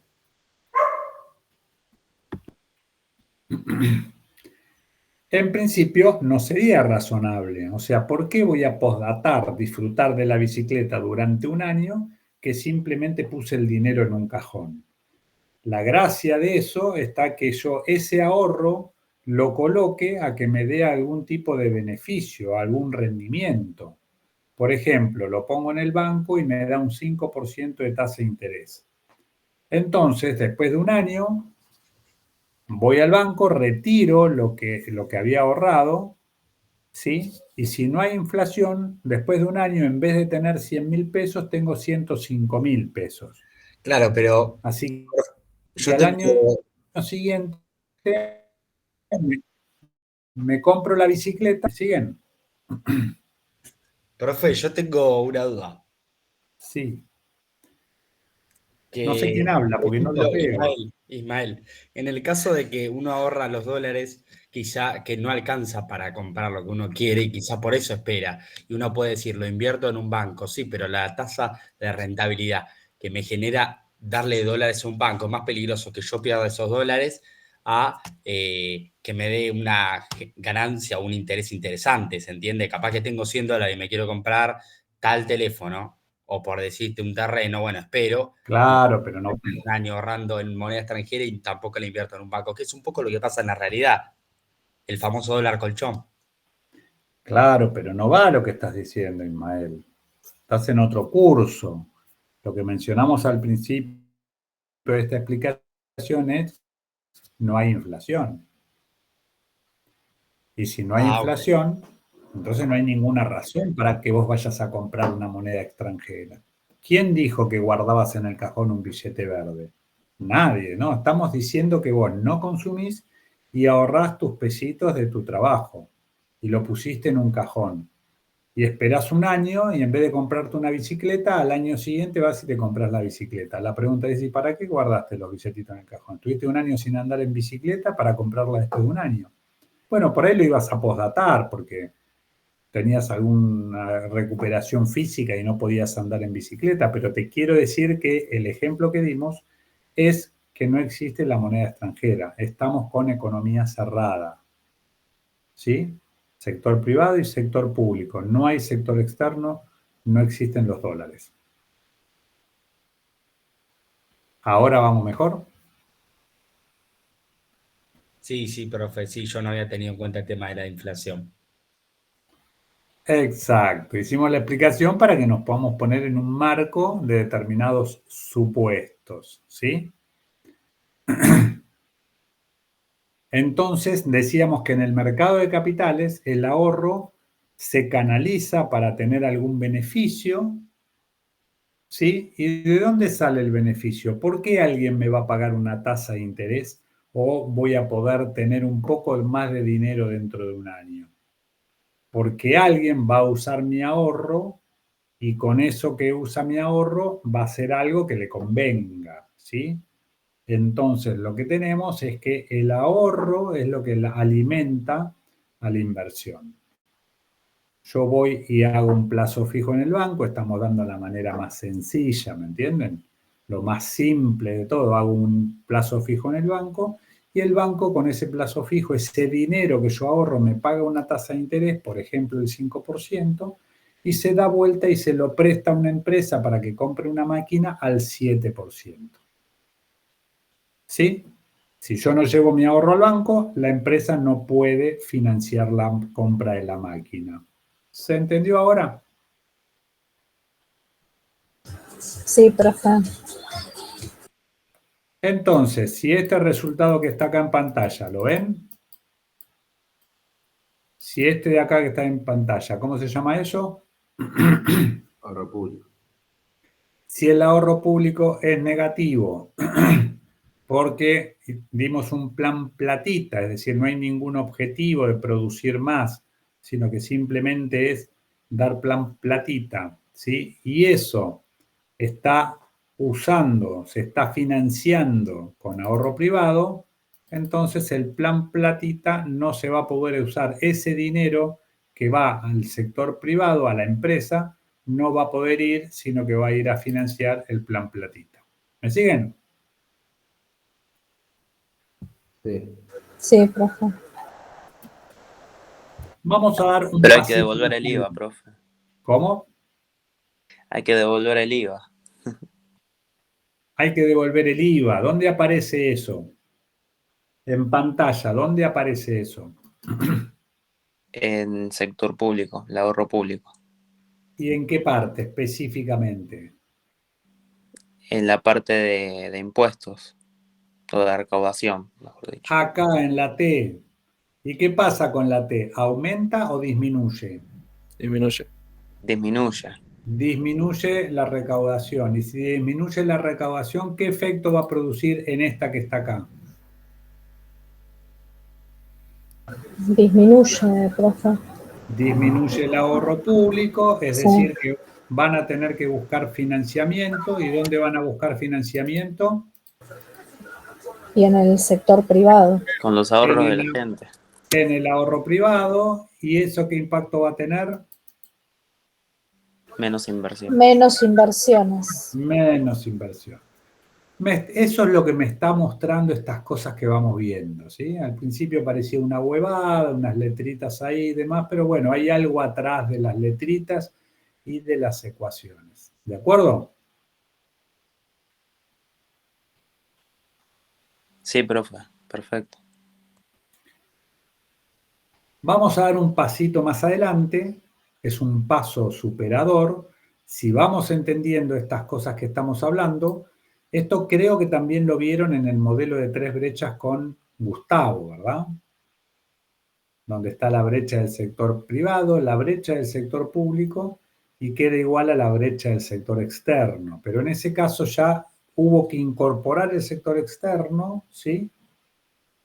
En principio no sería razonable. O sea, ¿por qué voy a postdatar, disfrutar de la bicicleta durante un año que simplemente puse el dinero en un cajón? La gracia de eso está que yo ese ahorro lo coloque a que me dé algún tipo de beneficio, algún rendimiento. Por ejemplo, lo pongo en el banco y me da un 5% de tasa de interés. Entonces, después de un año, voy al banco, retiro lo que había ahorrado, ¿sí? Y si no hay inflación, después de un año, en vez de tener 100.000 pesos, tengo 105.000 pesos. Claro, pero Así que yo al año tengo, siguiente me compro la bicicleta, ¿me siguen? profe, yo tengo una duda. Sí. No sé quién Que, habla por porque no ejemplo, los veo. Ismael, en el caso de que uno ahorra los dólares, quizá que no alcanza para comprar lo que uno quiere y quizá por eso espera. Y uno puede decir, lo invierto en un banco, sí, pero la tasa de rentabilidad que me genera darle dólares a un banco es más peligroso que yo pierda esos dólares a que me dé una ganancia o un interés interesante, ¿se entiende? Capaz que tengo $100 y me quiero comprar tal teléfono o por decirte un terreno, bueno, espero Claro, pero no. un año ahorrando en moneda extranjera y tampoco le invierto en un banco, que es un poco lo que pasa en la realidad, el famoso dólar colchón. Claro, pero no va lo que estás diciendo, Ismael. Estás en otro curso. Lo que mencionamos al principio de esta explicación es no hay inflación. Y si no hay Ah, ok. inflación, entonces no hay ninguna razón para que vos vayas a comprar una moneda extranjera. ¿Quién dijo que guardabas en el cajón un billete verde? Nadie, ¿no? Estamos diciendo que vos no consumís y ahorrás tus pesitos de tu trabajo y lo pusiste en un cajón. Y esperás un año y en vez de comprarte una bicicleta, al año siguiente vas y te compras la bicicleta. La pregunta es, ¿y para qué guardaste los billetitos en el cajón? ¿Tuviste un año sin andar en bicicleta para comprarla después de un año? Bueno, por ahí lo ibas a postdatar porque tenías alguna recuperación física y no podías andar en bicicleta, pero te quiero decir que el ejemplo que dimos es que no existe la moneda extranjera. Estamos con economía cerrada, ¿sí? Sector privado y sector público. No hay sector externo, no existen los dólares. ¿Ahora vamos mejor? Sí, sí, profe, sí, yo no había tenido en cuenta el tema de la inflación. Exacto. Hicimos la explicación para que nos podamos poner en un marco de determinados supuestos, ¿sí? Entonces, decíamos que en el mercado de capitales el ahorro se canaliza para tener algún beneficio, ¿sí? ¿Y de dónde sale el beneficio? ¿Por qué alguien me va a pagar una tasa de interés o voy a poder tener un poco más de dinero dentro de un año? Porque alguien va a usar mi ahorro y con eso que usa mi ahorro va a ser algo que le convenga, ¿sí? Entonces, lo que tenemos es que el ahorro es lo que alimenta a la inversión. Yo voy y hago un plazo fijo en el banco, estamos dando la manera más sencilla, ¿me entienden? Lo más simple de todo, hago un plazo fijo en el banco y el banco con ese plazo fijo, ese dinero que yo ahorro, me paga una tasa de interés, por ejemplo, el 5%, y se da vuelta y se lo presta a una empresa para que compre una máquina al 7%. ¿Sí? Si yo no llevo mi ahorro al banco, la empresa no puede financiar la compra de la máquina. ¿Se entendió ahora? Sí, profe. Entonces, si este resultado que está acá en pantalla, ¿lo ven? Si este de acá que está en pantalla, ¿cómo se llama eso? Ahorro público. Si el ahorro público es negativo, porque dimos un plan platita, es decir, no hay ningún objetivo de producir más, sino que simplemente es dar plan platita, ¿sí? Y eso está usando, se está financiando con ahorro privado, entonces el plan platita no se va a poder usar. Ese dinero que va al sector privado, a la empresa, no va a poder ir, sino que va a ir a financiar el plan platita. ¿Me siguen? Sí. Sí, profe. Vamos a dar un Pero hay que pasito devolver más el IVA, adelante. profe. ¿Cómo? Hay que devolver el IVA. Hay que devolver el IVA. ¿Dónde aparece eso? En pantalla, ¿dónde aparece eso? En sector público, el ahorro público. ¿Y en qué parte específicamente? En la parte de impuestos, o de recaudación, mejor dicho. Acá en la T. ¿Y qué pasa con la T? ¿Aumenta o disminuye? Disminuye. Disminuye. Disminuye la recaudación. Y si disminuye la recaudación, ¿qué efecto va a producir en esta que está acá? Disminuye, profe. Disminuye el ahorro público, es Sí. decir, que van a tener que buscar financiamiento. ¿Y dónde van a buscar financiamiento? Y en el sector privado. Con los ahorros de la gente. En el ahorro privado. ¿Y eso qué impacto va a tener? Menos inversión. Menos inversiones. Menos inversión. Eso es lo que me está mostrando estas cosas que vamos viendo, ¿sí? Al principio parecía una huevada, unas letritas ahí y demás, pero bueno, hay algo atrás de las letritas y de las ecuaciones. ¿De acuerdo? Sí, profe. Perfecto. Vamos a dar un pasito más adelante, es un paso superador. Si vamos entendiendo estas cosas que estamos hablando, esto creo que también lo vieron en el modelo de 3 brechas con Gustavo, ¿verdad? Donde está la brecha del sector privado, la brecha del sector público y queda igual a la brecha del sector externo. Pero en ese caso ya hubo que incorporar el sector externo, ¿sí?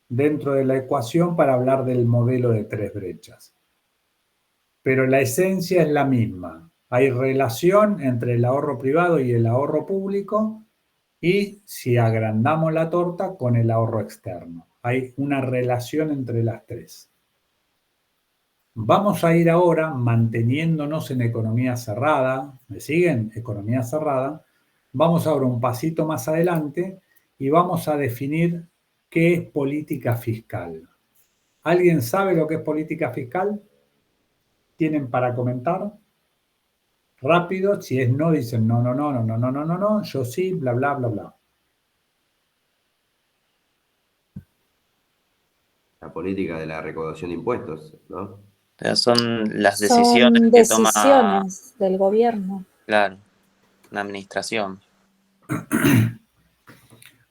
Dentro de la ecuación para hablar del modelo de 3 brechas. Pero la esencia es la misma. Hay relación entre el ahorro privado y el ahorro público y si agrandamos la torta con el ahorro externo. Hay una relación entre las tres. Vamos a ir ahora manteniéndonos en economía cerrada. ¿Me siguen? Economía cerrada. Vamos ahora un pasito más adelante y vamos a definir qué es política fiscal. ¿Alguien sabe lo que es política fiscal? ¿Tienen para comentar? Rápido, si es no, dicen no, no, no, no, no, no, no, no, no, yo sí, bla, bla, bla, bla. La política de la recaudación de impuestos, ¿no? Pero son las decisiones Son que toma, decisiones del gobierno. claro, la administración.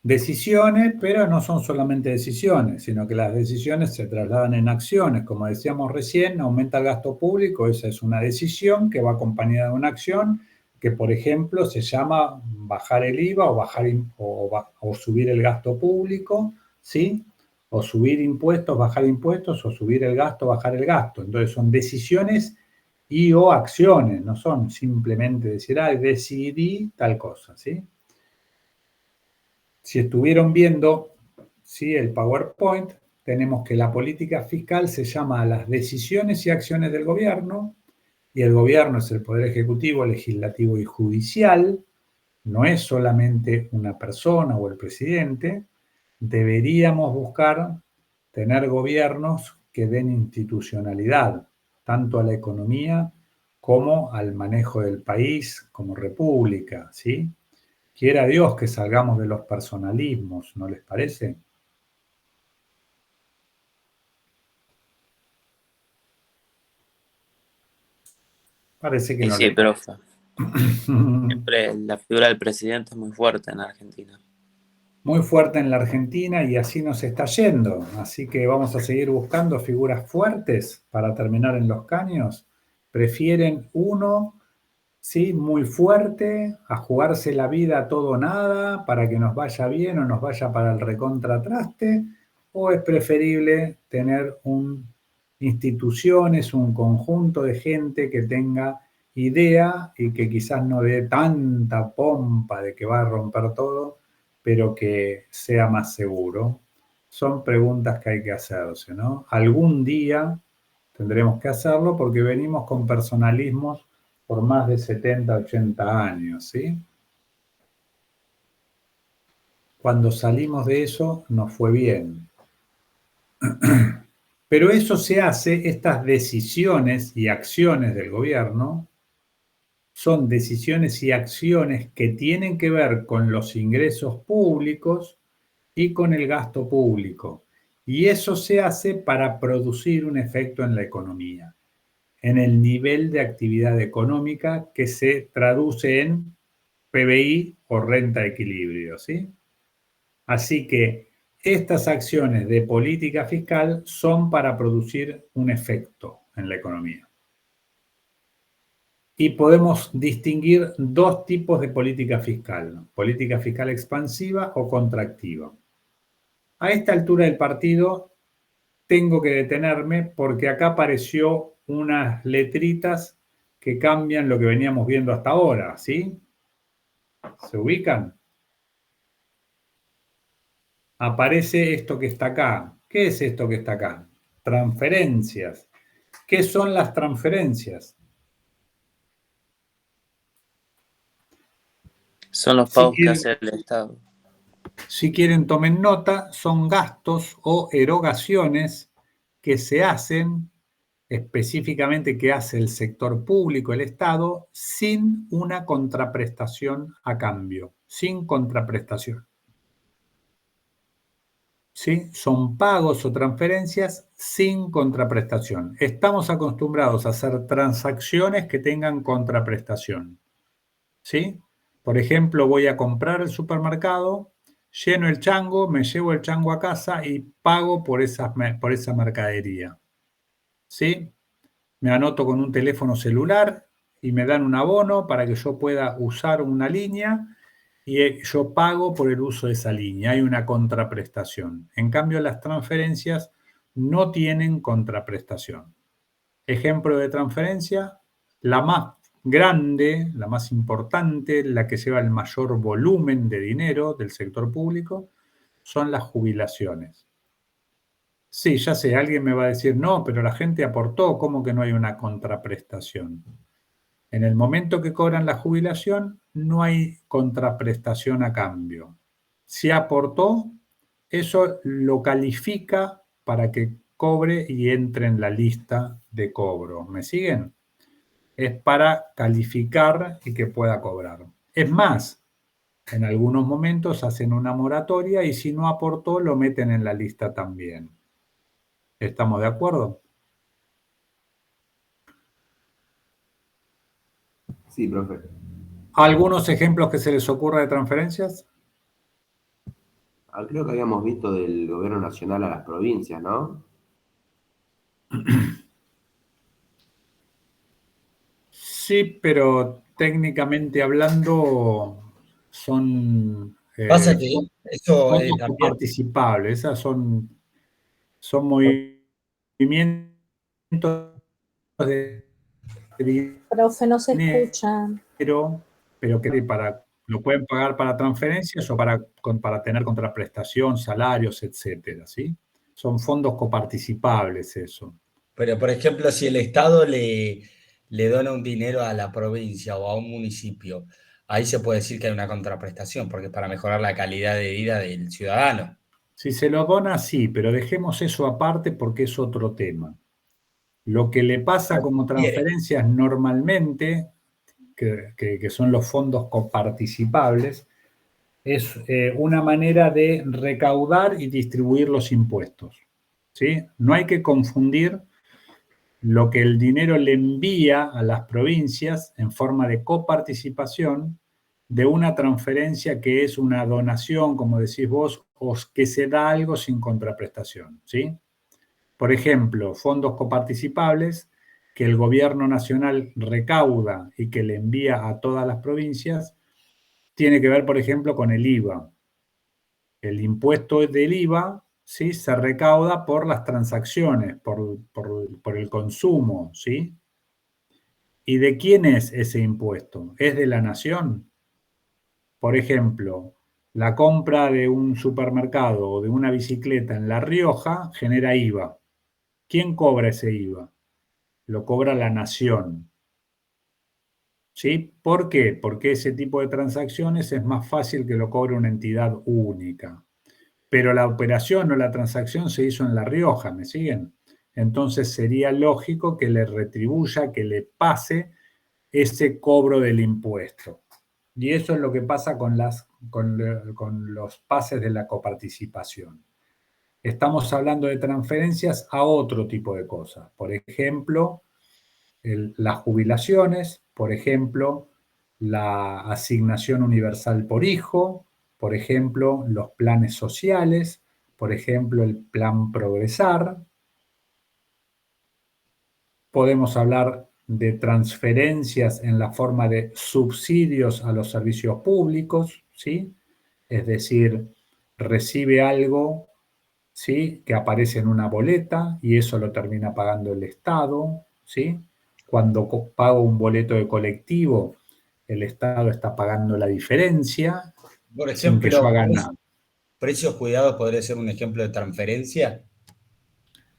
decisiones, pero no son solamente decisiones, sino que las decisiones se trasladan en acciones. Como decíamos recién, aumenta el gasto público, esa es una decisión que va acompañada de una acción que, por ejemplo, se llama bajar el IVA o subir el gasto público, ¿sí? O subir impuestos, bajar impuestos, o subir el gasto, bajar el gasto. Entonces son decisiones y o acciones, no son simplemente decir, decidí tal cosa, ¿sí? Si estuvieron viendo, ¿sí?, el PowerPoint, tenemos que la política fiscal se llama a las decisiones y acciones del gobierno, y el gobierno es el poder ejecutivo, legislativo y judicial, no es solamente una persona o el presidente. Deberíamos buscar tener gobiernos que den institucionalidad, tanto a la economía como al manejo del país como república, ¿sí? Quiera Dios que salgamos de los personalismos, ¿no les parece? Parece que Y no sí, les profe. parece. Siempre la figura del presidente es muy fuerte en Argentina. Muy fuerte en la Argentina y así nos está yendo. Así que vamos a seguir buscando figuras fuertes para terminar en los caños. Prefieren uno, sí, muy fuerte, a jugarse la vida a todo o nada para que nos vaya bien o nos vaya para el recontratraste, o es preferible tener instituciones, un conjunto de gente que tenga idea y que quizás no dé tanta pompa de que va a romper todo, pero que sea más seguro. Son preguntas que hay que hacerse, ¿no? Algún día tendremos que hacerlo porque venimos con personalismos por más de 70, 80 años, ¿sí? Cuando salimos de eso nos fue bien. Pero eso se hace, estas decisiones y acciones del gobierno, son decisiones y acciones que tienen que ver con los ingresos públicos y con el gasto público. Y eso se hace para producir un efecto en la economía, en el nivel de actividad económica que se traduce en PBI o renta de equilibrio, ¿sí? Así que estas acciones de política fiscal son para producir un efecto en la economía. Y podemos distinguir dos tipos de política fiscal expansiva o contractiva. A esta altura del partido tengo que detenerme porque acá apareció unas letritas que cambian lo que veníamos viendo hasta ahora, ¿sí? ¿Se ubican? Aparece esto que está acá. ¿Qué es esto que está acá? Transferencias. ¿Qué son las transferencias? Son los pagos que hace el Estado. Si quieren, tomen nota, son gastos o erogaciones que se hacen, específicamente que hace el sector público, el Estado, sin una contraprestación a cambio, sin contraprestación. ¿Sí? Son pagos o transferencias sin contraprestación. Estamos acostumbrados a hacer transacciones que tengan contraprestación. ¿Sí? Por ejemplo, voy a comprar el supermercado, lleno el chango, me llevo el chango a casa y pago por esa mercadería. ¿Sí? Me anoto con un teléfono celular y me dan un abono para que yo pueda usar una línea y yo pago por el uso de esa línea. Hay una contraprestación. En cambio, las transferencias no tienen contraprestación. Ejemplo de transferencia, la más grande, la más importante, la que lleva el mayor volumen de dinero del sector público, son las jubilaciones. Sí, ya sé, alguien me va a decir, no, pero la gente aportó, ¿cómo que no hay una contraprestación? En el momento que cobran la jubilación, no hay contraprestación a cambio. Si aportó, eso lo califica para que cobre y entre en la lista de cobro. ¿Me siguen? Es para calificar y que pueda cobrar. Es más, en algunos momentos hacen una moratoria y si no aportó, lo meten en la lista también. ¿Estamos de acuerdo? Sí, profe. ¿Algunos ejemplos que se les ocurra de transferencias? Creo que habíamos visto del gobierno nacional a las provincias, ¿no? Sí, pero técnicamente hablando son Pasa que eso fondos también, coparticipables, esas son movimientos de Profe, no se dinero, escucha. pero que lo pueden pagar para transferencias o para tener contraprestación, salarios, etcétera, ¿sí? Son fondos coparticipables eso. pero por ejemplo, si el Estado le dona un dinero a la provincia o a un municipio, ahí se puede decir que hay una contraprestación, porque es para mejorar la calidad de vida del ciudadano. Si se lo dona, sí, pero dejemos eso aparte porque es otro tema. Lo que le pasa como Quiere. transferencias normalmente, que son los fondos coparticipables, es una manera de recaudar y distribuir los impuestos, ¿sí? No hay que confundir lo que el dinero le envía a las provincias en forma de coparticipación de una transferencia que es una donación, como decís vos, o que se da algo sin contraprestación, ¿sí? Por ejemplo, fondos coparticipables que el gobierno nacional recauda y que le envía a todas las provincias, tiene que ver, por ejemplo, con el IVA. El impuesto del IVA, ¿sí? Se recauda por las transacciones, por el consumo, ¿sí? ¿Y de quién es ese impuesto? ¿Es de la nación? Por ejemplo, la compra de un supermercado o de una bicicleta en La Rioja genera IVA. ¿Quién cobra ese IVA? Lo cobra la nación. ¿Sí? ¿Por qué? Porque ese tipo de transacciones es más fácil que lo cobre una entidad única. Pero la operación o la transacción se hizo en La Rioja, ¿me siguen? Entonces sería lógico que le retribuya, que le pase ese cobro del impuesto. Y eso es lo que pasa con los pases de la coparticipación. Estamos hablando de transferencias a otro tipo de cosas. Por ejemplo, las jubilaciones, por ejemplo, la asignación universal por hijo, por ejemplo, los planes sociales, por ejemplo, el plan Progresar. Podemos hablar de transferencias en la forma de subsidios a los servicios públicos, ¿sí? Es decir, recibe algo, ¿sí? Que aparece en una boleta y eso lo termina pagando el Estado, ¿sí? Cuando pago un boleto de colectivo, el Estado está pagando la diferencia Por sin que yo ejemplo, haga nada. precios cuidados podría ser un ejemplo de transferencia.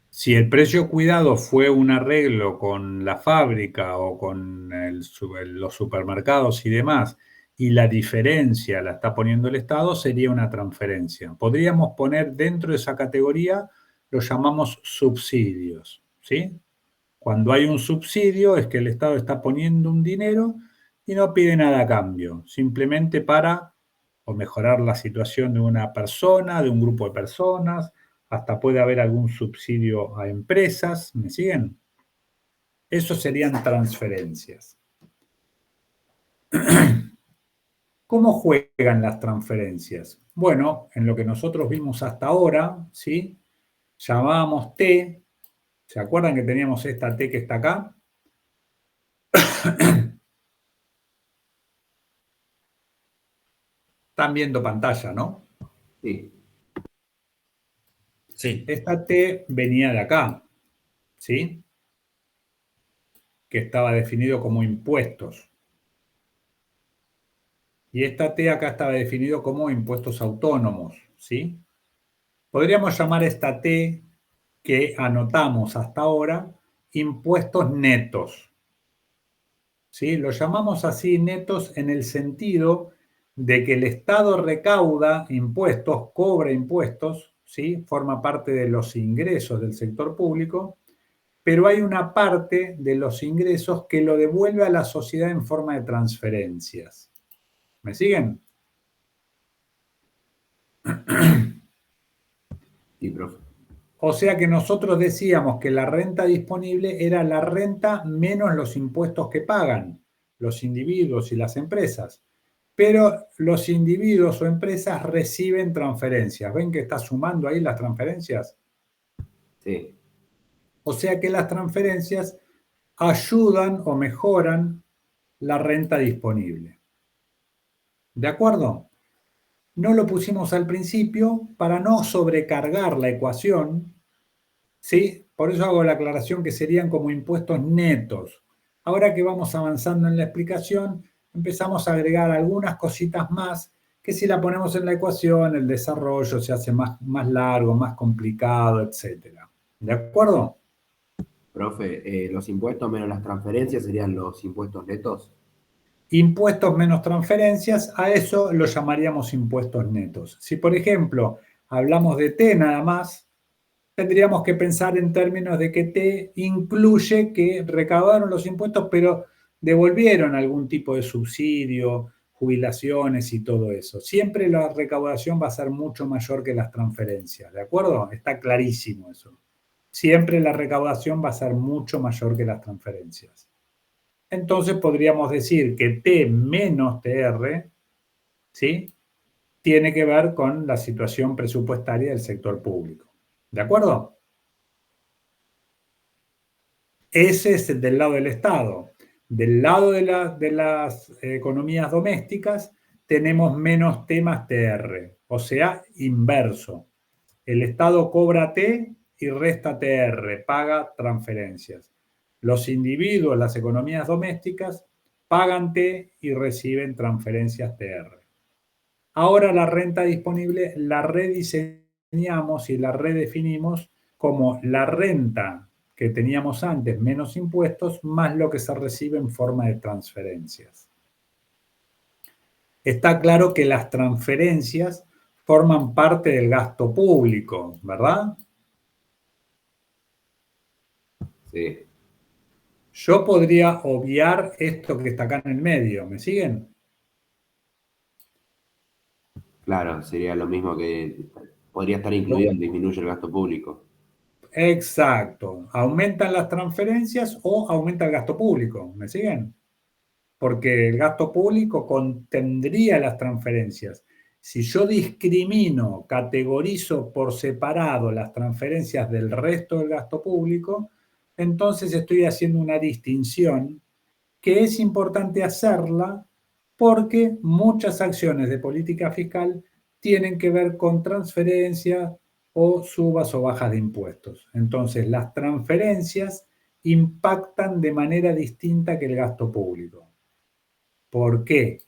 Si el precio cuidado fue un arreglo con la fábrica o con los supermercados y demás, y la diferencia la está poniendo el Estado, sería una transferencia. Podríamos poner dentro de esa categoría, lo llamamos subsidios, ¿sí? Cuando hay un subsidio es que el Estado está poniendo un dinero y no pide nada a cambio, simplemente para o mejorar la situación de una persona, de un grupo de personas, hasta puede haber algún subsidio a empresas, ¿me siguen? Eso serían transferencias. ¿Cómo juegan las transferencias? Bueno, en lo que nosotros vimos hasta ahora, ¿sí? Llamábamos T, ¿se acuerdan que teníamos esta T que está acá? Están viendo pantalla, ¿no? Sí. Sí. Esta T venía de acá, ¿sí? Que estaba definido como impuestos. Y esta T acá estaba definido como impuestos autónomos, ¿sí? Podríamos llamar esta T que anotamos hasta ahora impuestos netos, ¿sí? Lo llamamos así netos en el sentido de que el Estado recauda impuestos, cobra impuestos, ¿sí? Forma parte de los ingresos del sector público, pero hay una parte de los ingresos que lo devuelve a la sociedad en forma de transferencias. ¿Me siguen? Sí, profe. O sea que nosotros decíamos que la renta disponible era la renta menos los impuestos que pagan los individuos y las empresas. pero los individuos o empresas reciben transferencias. ¿Ven que está sumando ahí las transferencias? Sí. O sea que las transferencias ayudan o mejoran la renta disponible. ¿De acuerdo? No lo pusimos al principio para no sobrecargar la ecuación, ¿sí? Por eso hago la aclaración que serían como impuestos netos. Ahora que vamos avanzando en la explicación, empezamos a agregar algunas cositas más que si la ponemos en la ecuación, el desarrollo se hace más largo, más complicado, etc. ¿De acuerdo? Profe, los impuestos menos las transferencias serían los impuestos netos. Impuestos menos transferencias, a eso lo llamaríamos impuestos netos. Si, por ejemplo, hablamos de T nada más, tendríamos que pensar en términos de que T incluye que recaudaron los impuestos, pero devolvieron algún tipo de subsidio, jubilaciones y todo eso. Siempre la recaudación va a ser mucho mayor que las transferencias, ¿de acuerdo? Está clarísimo eso. Siempre la recaudación va a ser mucho mayor que las transferencias. Entonces podríamos decir que T menos TR, ¿sí?, tiene que ver con la situación presupuestaria del sector público. ¿De acuerdo? Ese es del lado del Estado. Del lado de las economías domésticas tenemos menos T más TR, o sea, inverso. El Estado cobra T y resta TR, paga transferencias. Los individuos, las economías domésticas, pagan T y reciben transferencias TR. Ahora la renta disponible la rediseñamos y la redefinimos como la renta que teníamos antes, menos impuestos, más lo que se recibe en forma de transferencias. Está claro que las transferencias forman parte del gasto público, ¿verdad? Sí. Yo podría obviar esto que está acá en el medio, ¿me siguen? Claro, sería lo mismo que podría estar incluido en disminuye el gasto público. Exacto. ¿Aumentan las transferencias o aumenta el gasto público? ¿Me siguen? Porque el gasto público contendría las transferencias. Si yo discrimino, categorizo por separado las transferencias del resto del gasto público, entonces estoy haciendo una distinción que es importante hacerla porque muchas acciones de política fiscal tienen que ver con transferencias o subas o bajas de impuestos. Entonces, las transferencias impactan de manera distinta que el gasto público. ¿Por qué?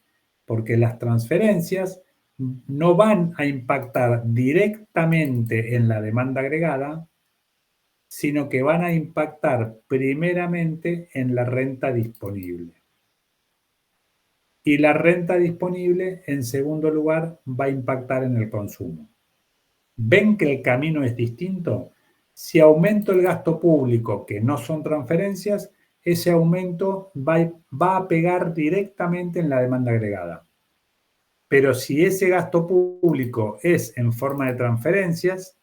Porque las transferencias no van a impactar directamente en la demanda agregada, sino que van a impactar primeramente en la renta disponible. Y la renta disponible, en segundo lugar, va a impactar en el consumo. ¿Ven que el camino es distinto? Si aumento el gasto público, que no son transferencias, ese aumento va a pegar directamente en la demanda agregada. Pero si ese gasto público es en forma de transferencias,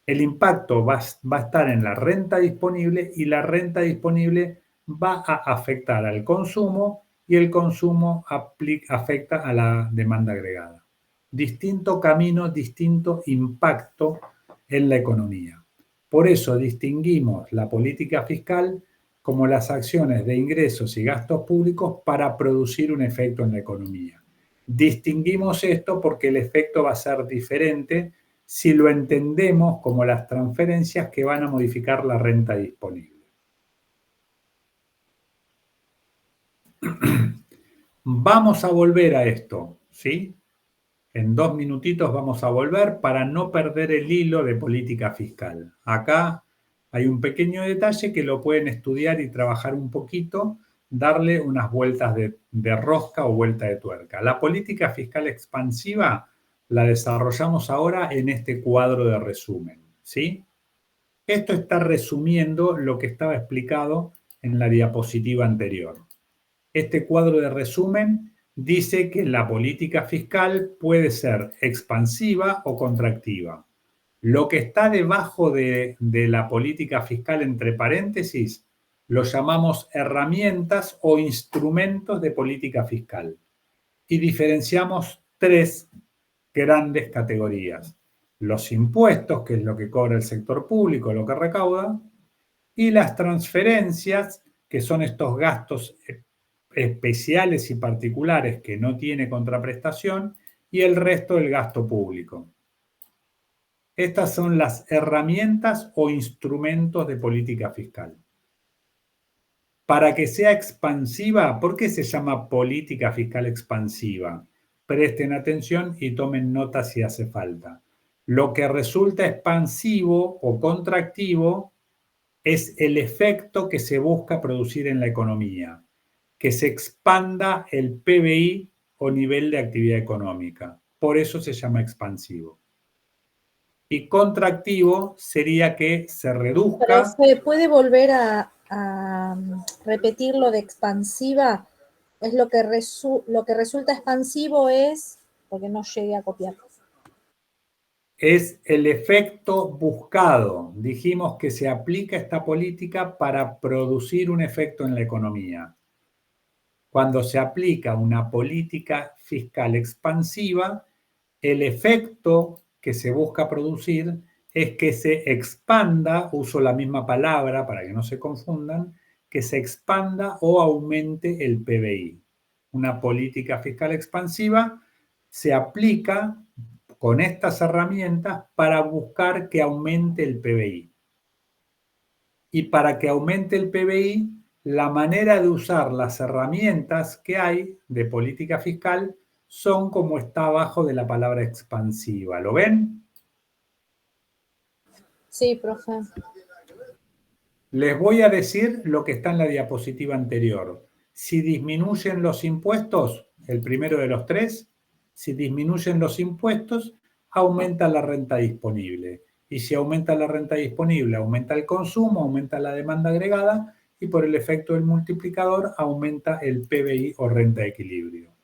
el impacto va a estar en la renta disponible y la renta disponible va a afectar al consumo y el consumo afecta a la demanda agregada. Distinto camino, distinto impacto en la economía. Por eso distinguimos la política fiscal como las acciones de ingresos y gastos públicos para producir un efecto en la economía. Distinguimos esto porque el efecto va a ser diferente si lo entendemos como las transferencias que van a modificar la renta disponible. Vamos a volver a esto, ¿sí? En 2 minutitos vamos a volver para no perder el hilo de política fiscal. Acá hay un pequeño detalle que lo pueden estudiar y trabajar un poquito, darle unas vueltas de rosca o vuelta de tuerca. La política fiscal expansiva la desarrollamos ahora en este cuadro de resumen, ¿sí? Esto está resumiendo lo que estaba explicado en la diapositiva anterior. Este cuadro de resumen dice que la política fiscal puede ser expansiva o contractiva. Lo que está debajo de la política fiscal, entre paréntesis, lo llamamos herramientas o instrumentos de política fiscal. y diferenciamos 3 grandes categorías. Los impuestos, que es lo que cobra el sector público, lo que recauda, y las transferencias, que son estos gastos especiales y particulares que no tiene contraprestación, y el resto del gasto público. Estas son las herramientas o instrumentos de política fiscal. Para que sea expansiva, ¿por qué se llama política fiscal expansiva? Presten atención y tomen nota si hace falta. Lo que resulta expansivo o contractivo es el efecto que se busca producir en la economía, que se expanda el PBI o nivel de actividad económica. Por eso se llama expansivo. Y contractivo sería que se reduzca. Pero ¿se puede volver a repetir lo de expansiva? Es lo que resulta expansivo es, porque no llegué a copiar. Es el efecto buscado. Dijimos que se aplica esta política para producir un efecto en la economía. Cuando se aplica una política fiscal expansiva, el efecto que se busca producir es que se expanda, uso la misma palabra para que no se confundan, que se expanda o aumente el PBI. Una política fiscal expansiva se aplica con estas herramientas para buscar que aumente el PBI. Y para que aumente el PBI, la manera de usar las herramientas que hay de política fiscal son como está abajo de la palabra expansiva. ¿Lo ven? Sí, profe. Les voy a decir lo que está en la diapositiva anterior. Si disminuyen los impuestos, el primero de los 3, si disminuyen los impuestos, aumenta la renta disponible. Y si aumenta la renta disponible, aumenta el consumo, aumenta la demanda agregada y por el efecto del multiplicador aumenta el PBI o renta de equilibrio.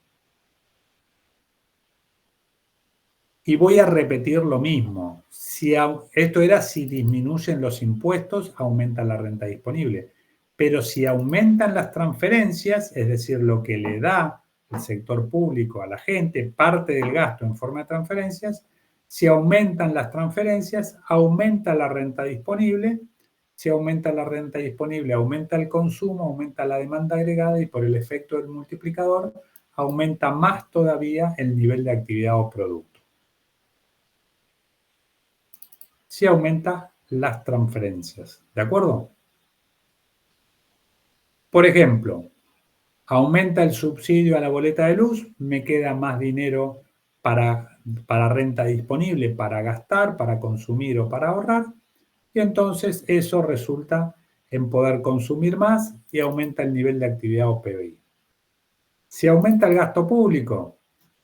Y voy a repetir lo mismo. Esto era si disminuyen los impuestos, aumenta la renta disponible. Pero si aumentan las transferencias, es decir, lo que le da el sector público a la gente, parte del gasto en forma de transferencias, si aumentan las transferencias, aumenta la renta disponible. Si aumenta la renta disponible, aumenta el consumo, aumenta la demanda agregada y por el efecto del multiplicador, aumenta más todavía el nivel de actividad o producto. Si aumenta las transferencias. ¿De acuerdo? Por ejemplo, aumenta el subsidio a la boleta de luz, me queda más dinero para renta disponible, para gastar, para consumir o para ahorrar, y entonces eso resulta en poder consumir más y aumenta el nivel de actividad o PBI. Si aumenta el gasto público,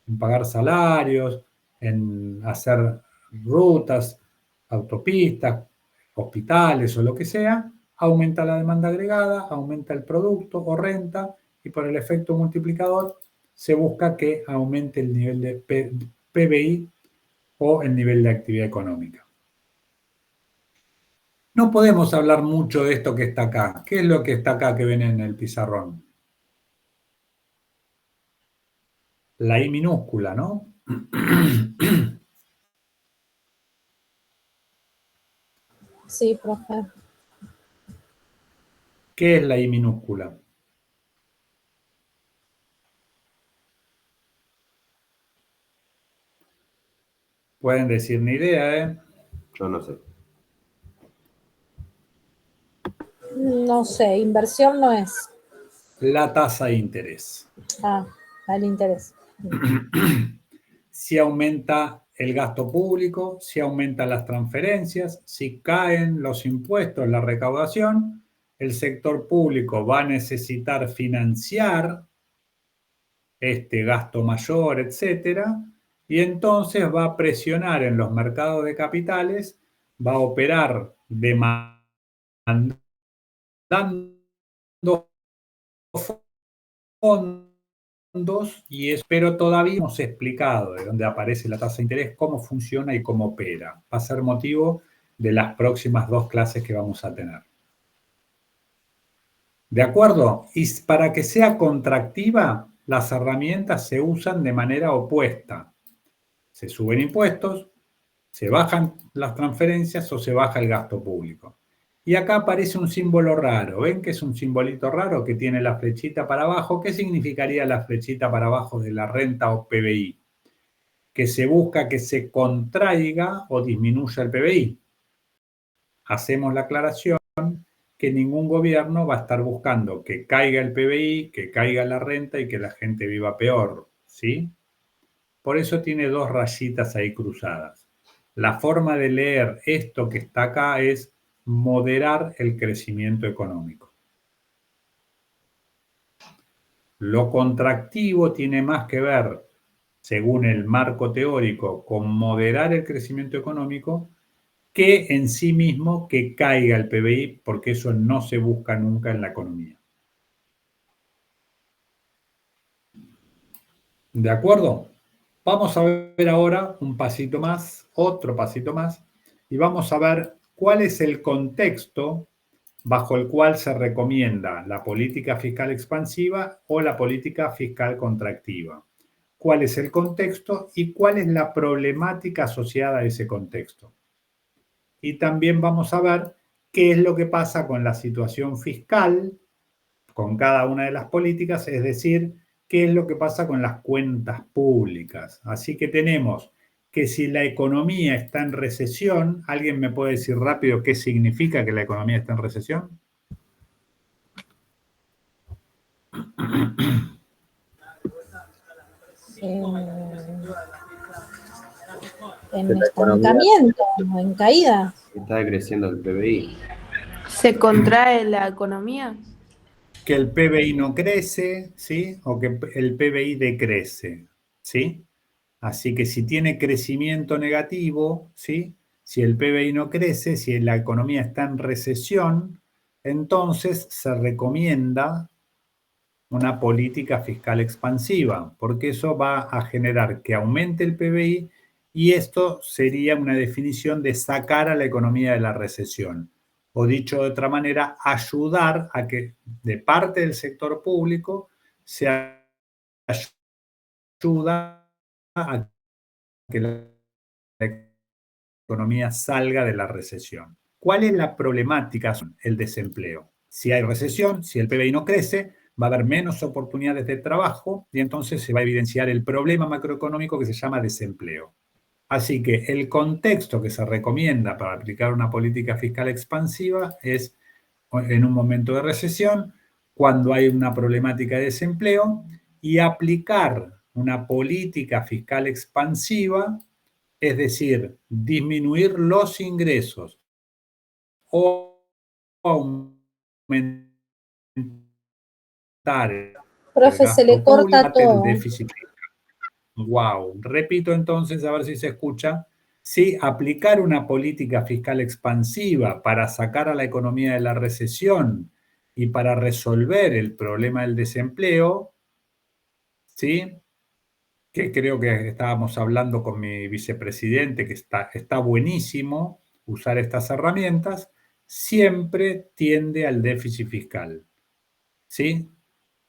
en pagar salarios, en hacer rutas, autopistas, hospitales o lo que sea, aumenta la demanda agregada, aumenta el producto o renta y por el efecto multiplicador se busca que aumente el nivel de PBI o el nivel de actividad económica. No podemos hablar mucho de esto que está acá. ¿Qué es lo que está acá que ven en el pizarrón? La I minúscula, ¿no? Sí, profe. ¿Qué es la I minúscula? Pueden decir ni idea, ¿eh? Yo no sé. No sé, inversión no es. La tasa de interés. Ah, el interés. Si aumenta el gasto público, si aumentan las transferencias, si caen los impuestos, la recaudación, el sector público va a necesitar financiar este gasto mayor, etcétera, y entonces va a presionar en los mercados de capitales, va a operar demandando fondos y espero todavía hemos explicado de dónde aparece la tasa de interés, cómo funciona y cómo opera. Va a ser motivo de las próximas 2 clases que vamos a tener. ¿De acuerdo? Y para que sea contractiva, las herramientas se usan de manera opuesta. Se suben impuestos, se bajan las transferencias o se baja el gasto público. Y acá aparece un símbolo raro. ¿Ven que es un simbolito raro que tiene la flechita para abajo? ¿Qué significaría la flechita para abajo de la renta o PBI? Que se busca que se contraiga o disminuya el PBI. Hacemos la aclaración que ningún gobierno va a estar buscando que caiga el PBI, que caiga la renta y que la gente viva peor, ¿sí? Por eso tiene dos rayitas ahí cruzadas. La forma de leer esto que está acá es moderar el crecimiento económico. Lo contractivo tiene más que ver, según el marco teórico, con moderar el crecimiento económico que en sí mismo que caiga el PBI, porque eso no se busca nunca en la economía. ¿De acuerdo? Vamos a ver ahora un pasito más, otro pasito más, y vamos a ver cuál es el contexto bajo el cual se recomienda la política fiscal expansiva o la política fiscal contractiva. ¿Cuál es el contexto y cuál es la problemática asociada a ese contexto? Y también vamos a ver qué es lo que pasa con la situación fiscal, con cada una de las políticas, es decir, qué es lo que pasa con las cuentas públicas. Así que tenemos que si la economía está en recesión, ¿alguien me puede decir rápido qué significa que la economía está en recesión? En estancamiento, en caída. Está decreciendo el PBI. ¿Se contrae la economía? Que el PBI no crece, ¿sí? O que el PBI decrece, ¿sí? Así que si tiene crecimiento negativo, ¿sí? Si el PBI no crece, si la economía está en recesión, entonces se recomienda una política fiscal expansiva, porque eso va a generar que aumente el PBI y esto sería una definición de sacar a la economía de la recesión. O dicho de otra manera, ayudar a que de parte del sector público se ayuda a que la economía salga de la recesión. ¿Cuál es la problemática? El desempleo. Si hay recesión, si el PBI no crece, va a haber menos oportunidades de trabajo y entonces se va a evidenciar el problema macroeconómico que se llama desempleo. Así que el contexto que se recomienda para aplicar una política fiscal expansiva es en un momento de recesión, cuando hay una problemática de desempleo, y aplicar una política fiscal expansiva, es decir, disminuir los ingresos o aumentar el Profe, se le gasto público, corta todo. el déficit fiscal. Wow. Repito entonces, a ver si se escucha. Sí, aplicar una política fiscal expansiva para sacar a la economía de la recesión y para resolver el problema del desempleo, ¿sí? Que creo que estábamos hablando con mi vicepresidente, que está buenísimo usar estas herramientas, siempre tiende al déficit fiscal, ¿sí?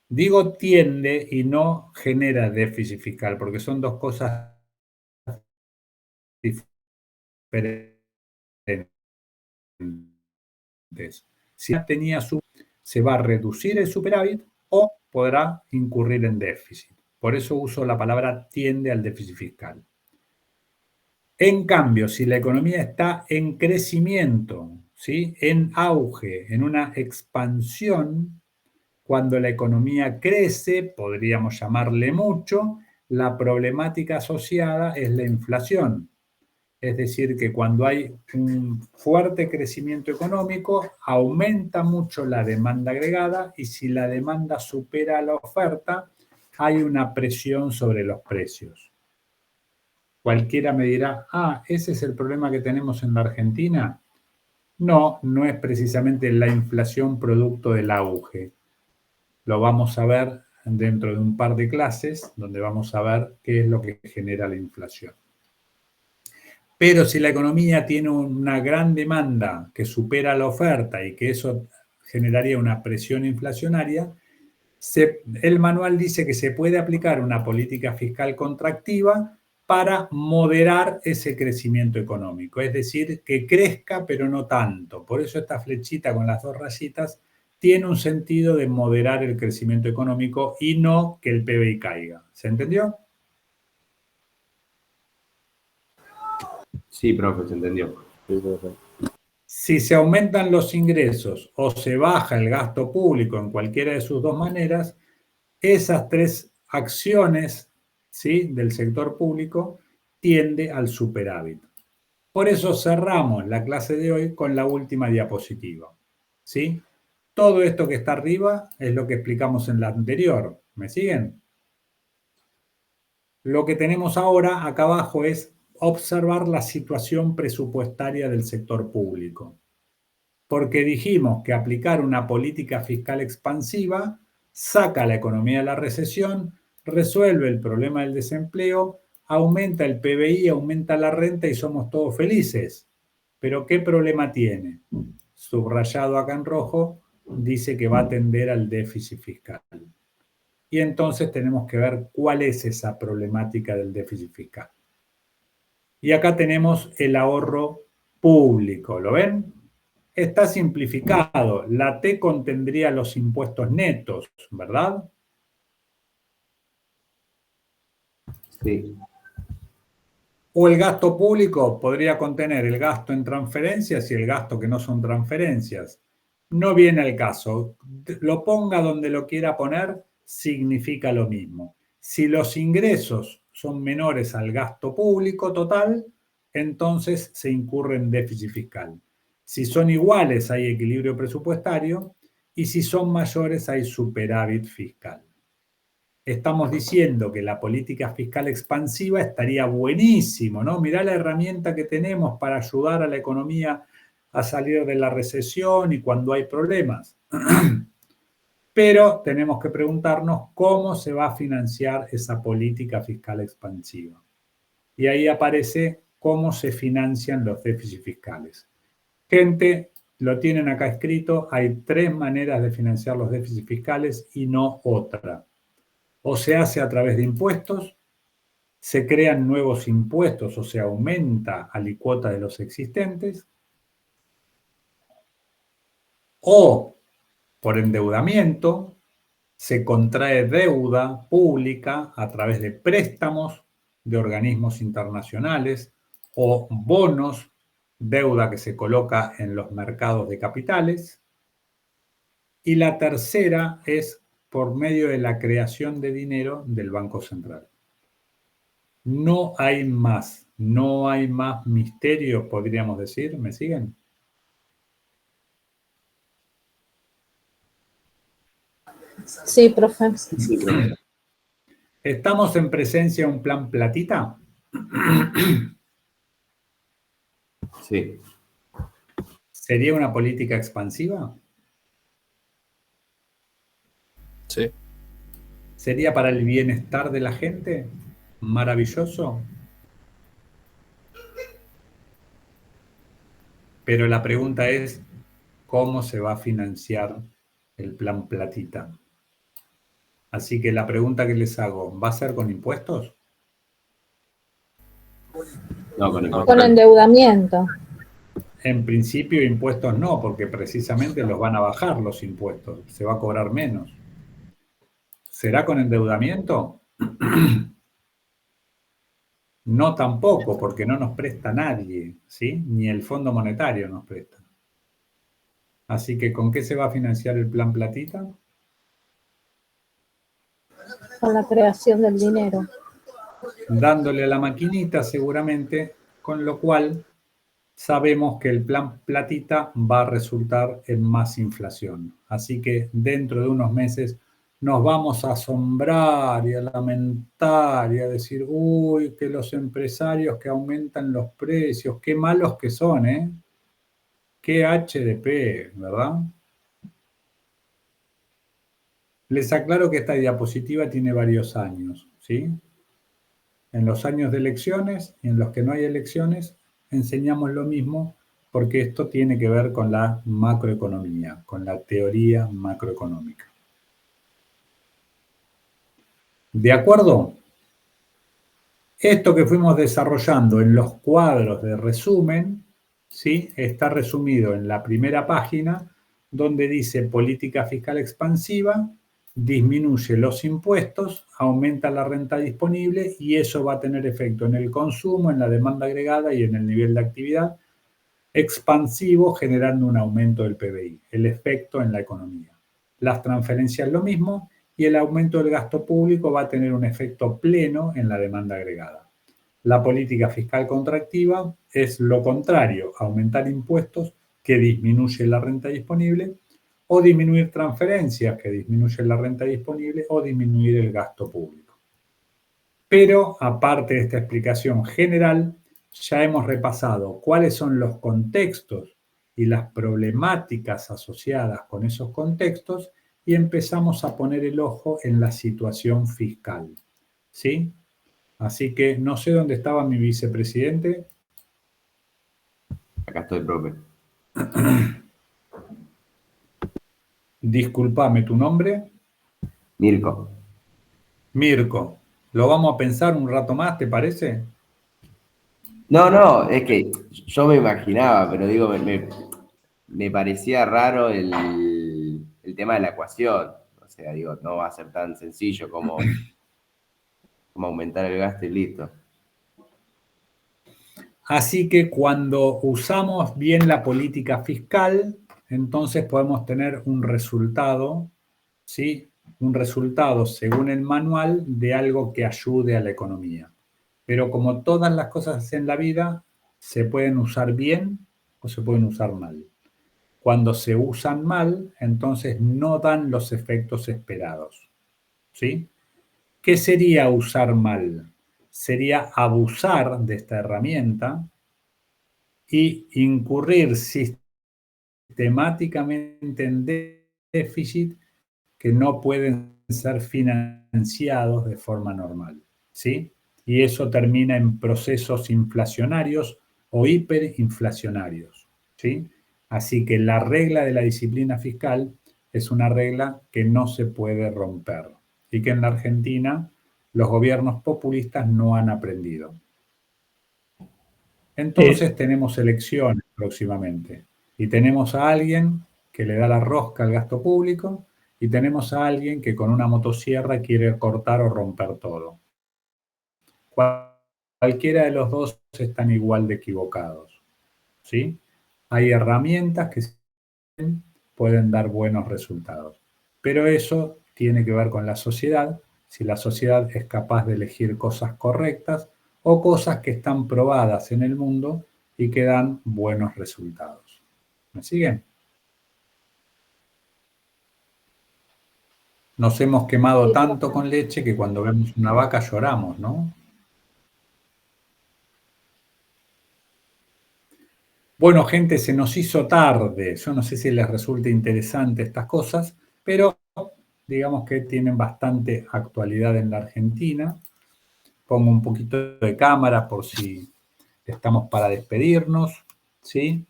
Digo tiende y no genera déficit fiscal, porque son dos cosas diferentes. Si tenía se va a reducir el superávit o podrá incurrir en déficit. Por eso uso la palabra tiende al déficit fiscal. En cambio, si la economía está en crecimiento, ¿sí? En auge, en una expansión, cuando la economía crece, podríamos llamarle mucho, la problemática asociada es la inflación. Es decir, que cuando hay un fuerte crecimiento económico, aumenta mucho la demanda agregada y si la demanda supera la oferta, hay una presión sobre los precios. Cualquiera me dirá, ¿ese es el problema que tenemos en la Argentina? No, no es precisamente la inflación producto del auge. Lo vamos a ver dentro de un par de clases, donde vamos a ver qué es lo que genera la inflación. Pero si la economía tiene una gran demanda que supera la oferta y que eso generaría una presión inflacionaria, El manual dice que se puede aplicar una política fiscal contractiva para moderar ese crecimiento económico, es decir, que crezca pero no tanto. Por eso esta flechita con las 2 rayitas tiene un sentido de moderar el crecimiento económico y no que el PBI caiga. ¿Se entendió? Sí, profe, se entendió. Si se aumentan los ingresos o se baja el gasto público en cualquiera de sus 2 maneras, esas 3 acciones, ¿sí?, del sector público tiende al superávit. Por eso cerramos la clase de hoy con la última diapositiva, ¿sí? Todo esto que está arriba es lo que explicamos en la anterior. ¿Me siguen? Lo que tenemos ahora acá abajo es observar la situación presupuestaria del sector público. Porque dijimos que aplicar una política fiscal expansiva saca a la economía de la recesión, resuelve el problema del desempleo, aumenta el PBI, aumenta la renta y somos todos felices. Pero ¿qué problema tiene? Subrayado acá en rojo, dice que va a tender al déficit fiscal. Y entonces tenemos que ver cuál es esa problemática del déficit fiscal. Y acá tenemos el ahorro público, ¿lo ven? Está simplificado. La T contendría los impuestos netos, ¿verdad? Sí. O el gasto público podría contener el gasto en transferencias y el gasto que no son transferencias. No viene al caso. Lo ponga donde lo quiera poner, significa lo mismo. Si los ingresos son menores al gasto público total, entonces se incurre en déficit fiscal. Si son iguales, hay equilibrio presupuestario, y si son mayores, hay superávit fiscal. Estamos diciendo que la política fiscal expansiva estaría buenísimo, ¿no? Mirá la herramienta que tenemos para ayudar a la economía a salir de la recesión y cuando hay problemas. Pero tenemos que preguntarnos cómo se va a financiar esa política fiscal expansiva. Y ahí aparece cómo se financian los déficits fiscales. Gente, lo tienen acá escrito, hay 3 maneras de financiar los déficits fiscales y no otra. O se hace a través de impuestos, se crean nuevos impuestos o se aumenta alicuota de los existentes, o por endeudamiento, se contrae deuda pública a través de préstamos de organismos internacionales o bonos, deuda que se coloca en los mercados de capitales. Y la tercera es por medio de la creación de dinero del Banco Central. No hay más misterio, podríamos decir. ¿Me siguen? Sí, profe. Sí, profe. ¿Estamos en presencia de un plan platita? Sí. ¿Sería una política expansiva? Sí. ¿Sería para el bienestar de la gente? Maravilloso. Pero la pregunta es, ¿cómo se va a financiar el plan platita? Así que la pregunta que les hago, ¿va a ser con impuestos? No, con Con impuestos. endeudamiento. En principio impuestos no, porque precisamente los van a bajar los impuestos, se va a cobrar menos. ¿Será con endeudamiento? No tampoco, porque no nos presta nadie, ¿sí? Ni el Fondo Monetario nos presta. Así que, ¿con qué se va a financiar el plan platita? Con la creación del dinero. Dándole a la maquinita seguramente, con lo cual sabemos que el plan platita va a resultar en más inflación. Así que dentro de unos meses nos vamos a asombrar y a lamentar y a decir, uy, que los empresarios que aumentan los precios, qué malos que son, ¿eh? Qué HDP, ¿verdad? Les aclaro que esta diapositiva tiene varios años, ¿sí? En los años de elecciones y en los que no hay elecciones, enseñamos lo mismo porque esto tiene que ver con la macroeconomía, con la teoría macroeconómica. ¿De acuerdo? Esto que fuimos desarrollando en los cuadros de resumen, ¿sí? Está resumido en la primera página, donde dice política fiscal expansiva, disminuye los impuestos, aumenta la renta disponible y eso va a tener efecto en el consumo, en la demanda agregada y en el nivel de actividad expansivo, generando un aumento del PBI, el efecto en la economía. Las transferencias lo mismo y el aumento del gasto público va a tener un efecto pleno en la demanda agregada. La política fiscal contractiva es lo contrario, aumentar impuestos que disminuye la renta disponible o disminuir transferencias que disminuyen la renta disponible o disminuir el gasto público. Pero aparte de esta explicación general, ya hemos repasado cuáles son los contextos y las problemáticas asociadas con esos contextos y empezamos a poner el ojo en la situación fiscal. ¿Sí? Así que no sé dónde estaba mi vicepresidente. Acá estoy, profe. Discúlpame, ¿tu nombre? Mirko. Mirko. ¿Lo vamos a pensar un rato más, te parece? No, es que yo me imaginaba, pero digo, me parecía raro el tema de la ecuación. O sea, digo, no va a ser tan sencillo como aumentar el gasto y listo. Así que cuando usamos bien la política fiscal, entonces podemos tener un resultado, ¿sí? Un resultado según el manual de algo que ayude a la economía. Pero como todas las cosas en la vida, se pueden usar bien o se pueden usar mal. Cuando se usan mal, entonces no dan los efectos esperados. ¿Sí? ¿Qué sería usar mal? Sería abusar de esta herramienta y incurrir sistemáticamente en déficit que no pueden ser financiados de forma normal. ¿Sí? Y eso termina en procesos inflacionarios o hiperinflacionarios. ¿Sí? Así que la regla de la disciplina fiscal es una regla que no se puede romper y que en la Argentina los gobiernos populistas no han aprendido. Entonces tenemos elecciones próximamente y tenemos a alguien que le da la rosca al gasto público y tenemos a alguien que con una motosierra quiere cortar o romper todo. Cualquiera de los dos están igual de equivocados. ¿Sí? Hay herramientas que pueden dar buenos resultados, pero eso tiene que ver con la sociedad, si la sociedad es capaz de elegir cosas correctas o cosas que están probadas en el mundo y que dan buenos resultados. ¿Me siguen? Nos hemos quemado tanto con leche que cuando vemos una vaca lloramos, ¿no? Bueno, gente, se nos hizo tarde. Yo no sé si les resulta interesante estas cosas, pero digamos que tienen bastante actualidad en la Argentina. Pongo un poquito de cámara por si estamos para despedirnos, ¿sí?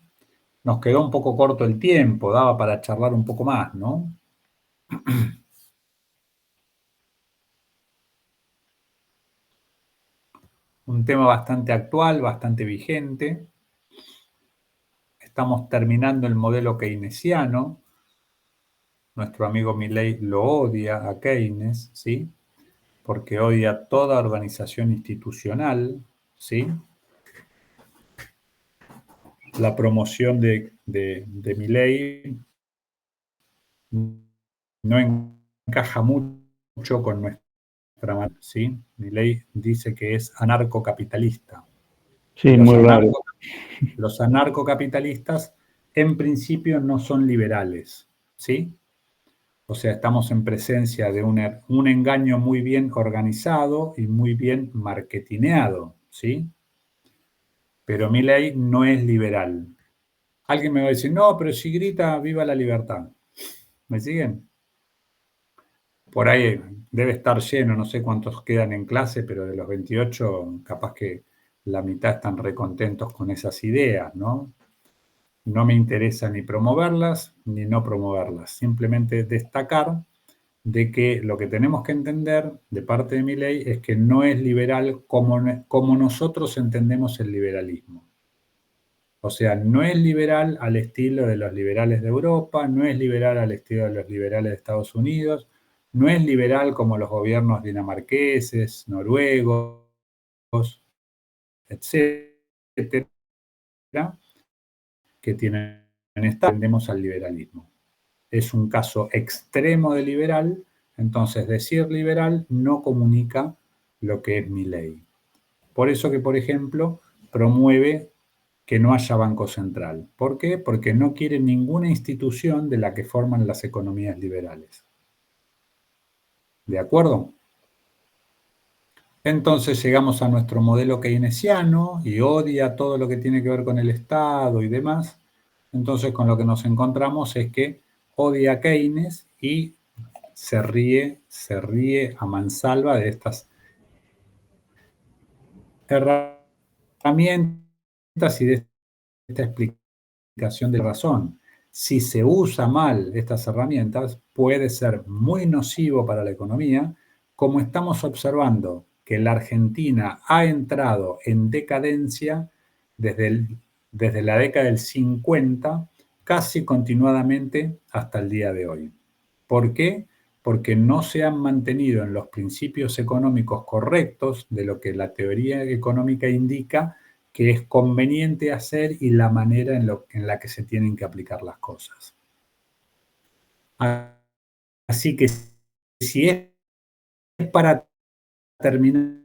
Nos quedó un poco corto el tiempo, daba para charlar un poco más, ¿no? Un tema bastante actual, bastante vigente. Estamos terminando el modelo keynesiano. Nuestro amigo Milei lo odia a Keynes, ¿sí? Porque odia toda organización institucional, ¿sí? La promoción de Milei no encaja mucho con nuestra manera, ¿sí? Milei dice que es anarcocapitalista. Sí, muy raro. Los anarcocapitalistas en principio no son liberales, ¿sí? O sea, estamos en presencia de un engaño muy bien organizado y muy bien marketineado, ¿sí? Pero Milei no es liberal. Alguien me va a decir, no, pero si grita viva la libertad. ¿Me siguen? Por ahí debe estar lleno, no sé cuántos quedan en clase, pero de los 28 capaz que la mitad están recontentos con esas ideas, ¿no? No me interesa ni promoverlas ni no promoverlas, simplemente destacar de que lo que tenemos que entender de parte de Milei es que no es liberal como nosotros entendemos el liberalismo. O sea, no es liberal al estilo de los liberales de Europa, no es liberal al estilo de los liberales de Estados Unidos, no es liberal como los gobiernos dinamarqueses, noruegos, etcétera, que tienen tendemos al liberalismo. Es un caso extremo de liberal, entonces decir liberal no comunica lo que es Milei. Por eso que, por ejemplo, promueve que no haya banco central. ¿Por qué? Porque no quiere ninguna institución de la que forman las economías liberales. ¿De acuerdo? Entonces llegamos a nuestro modelo keynesiano y odia todo lo que tiene que ver con el Estado y demás. Entonces con lo que nos encontramos es que odia a Keynes y se ríe a mansalva de estas herramientas y de esta explicación de razón. Si se usa mal estas herramientas, puede ser muy nocivo para la economía, como estamos observando que la Argentina ha entrado en decadencia desde la década del 50, casi continuadamente hasta el día de hoy. ¿Por qué? Porque no se han mantenido en los principios económicos correctos de lo que la teoría económica indica que es conveniente hacer y la manera en la que se tienen que aplicar las cosas. Así que si es para terminar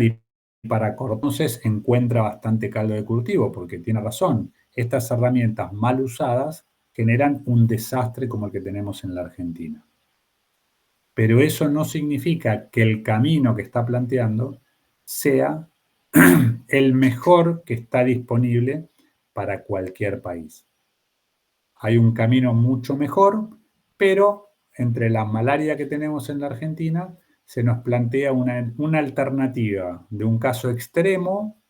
y para cortar, entonces encuentra bastante caldo de cultivo, porque tiene razón, estas herramientas mal usadas generan un desastre como el que tenemos en la Argentina. Pero eso no significa que el camino que está planteando sea el mejor que está disponible para cualquier país. Hay un camino mucho mejor, pero entre la malaria que tenemos en la Argentina se nos plantea una alternativa de un caso extremo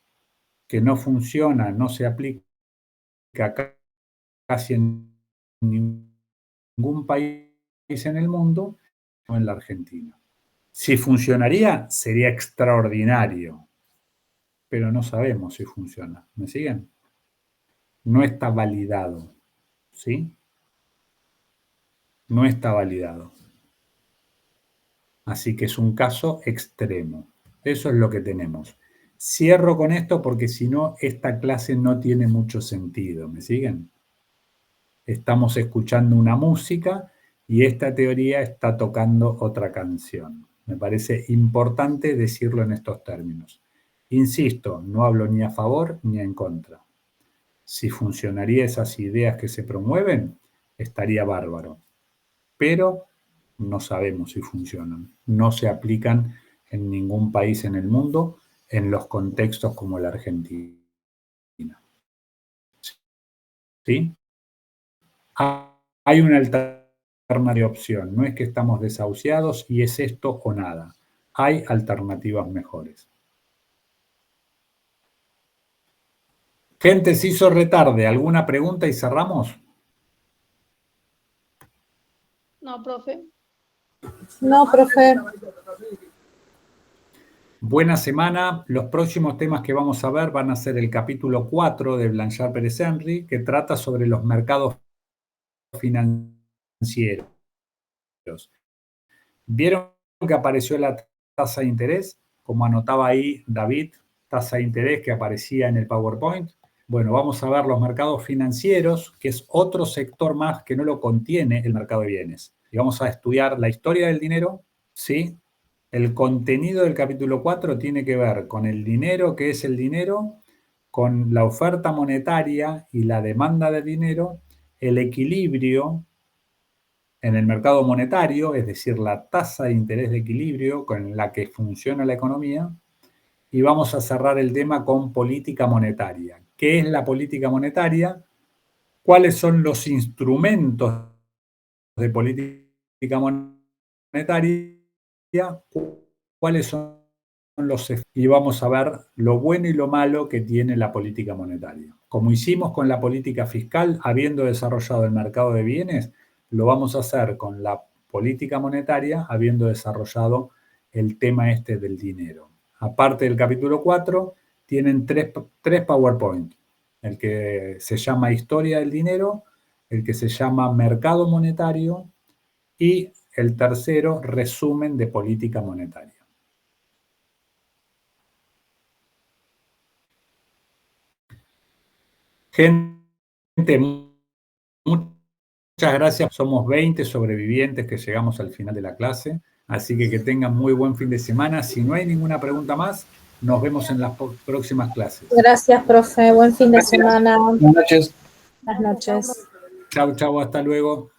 que no funciona, no se aplica casi en ningún país en el mundo, o en la Argentina. Si funcionaría, sería extraordinario, pero no sabemos si funciona. ¿Me siguen? No está validado, ¿sí? No está validado. Así que es un caso extremo. Eso es lo que tenemos. Cierro con esto porque si no, esta clase no tiene mucho sentido. ¿Me siguen? Estamos escuchando una música y esta teoría está tocando otra canción. Me parece importante decirlo en estos términos. Insisto, no hablo ni a favor ni en contra. Si funcionaría esas ideas que se promueven, estaría bárbaro. Pero no sabemos si funcionan. No se aplican en ningún país en el mundo en los contextos como la Argentina. ¿Sí? Hay una alternativa de opción. No es que estamos desahuciados y es esto o nada. Hay alternativas mejores. Gente, se hizo retarde. ¿Alguna pregunta y cerramos? No, profe. No, profe. Buena semana. Los próximos temas que vamos a ver van a ser el capítulo 4 de Blanchard Pérez Henry, que trata sobre los mercados financieros. ¿Vieron que apareció la tasa de interés? Como anotaba ahí David, tasa de interés que aparecía en el PowerPoint. Bueno, vamos a ver los mercados financieros, que es otro sector más que no lo contiene el mercado de bienes. Y vamos a estudiar la historia del dinero, ¿sí? El contenido del capítulo 4 tiene que ver con el dinero, qué es el dinero, con la oferta monetaria y la demanda de dinero, el equilibrio en el mercado monetario, es decir, la tasa de interés de equilibrio con la que funciona la economía, y vamos a cerrar el tema con política monetaria. ¿Qué es la política monetaria? ¿Cuáles son los instrumentos de política monetaria? ¿Cuáles son los efectos? Y vamos a ver lo bueno y lo malo que tiene la política monetaria. Como hicimos con la política fiscal, habiendo desarrollado el mercado de bienes, lo vamos a hacer con la política monetaria, habiendo desarrollado el tema este del dinero. Aparte del capítulo 4, tienen tres PowerPoint. El que se llama Historia del Dinero, el que se llama Mercado Monetario y el tercero, Resumen de Política Monetaria. Gente, muchas gracias. Somos 20 sobrevivientes que llegamos al final de la clase, así que tengan muy buen fin de semana. Si no hay ninguna pregunta más, nos vemos en las próximas clases. Gracias, profe. Buen fin de semana. Buenas noches. Buenas noches. Chau, chau, hasta luego.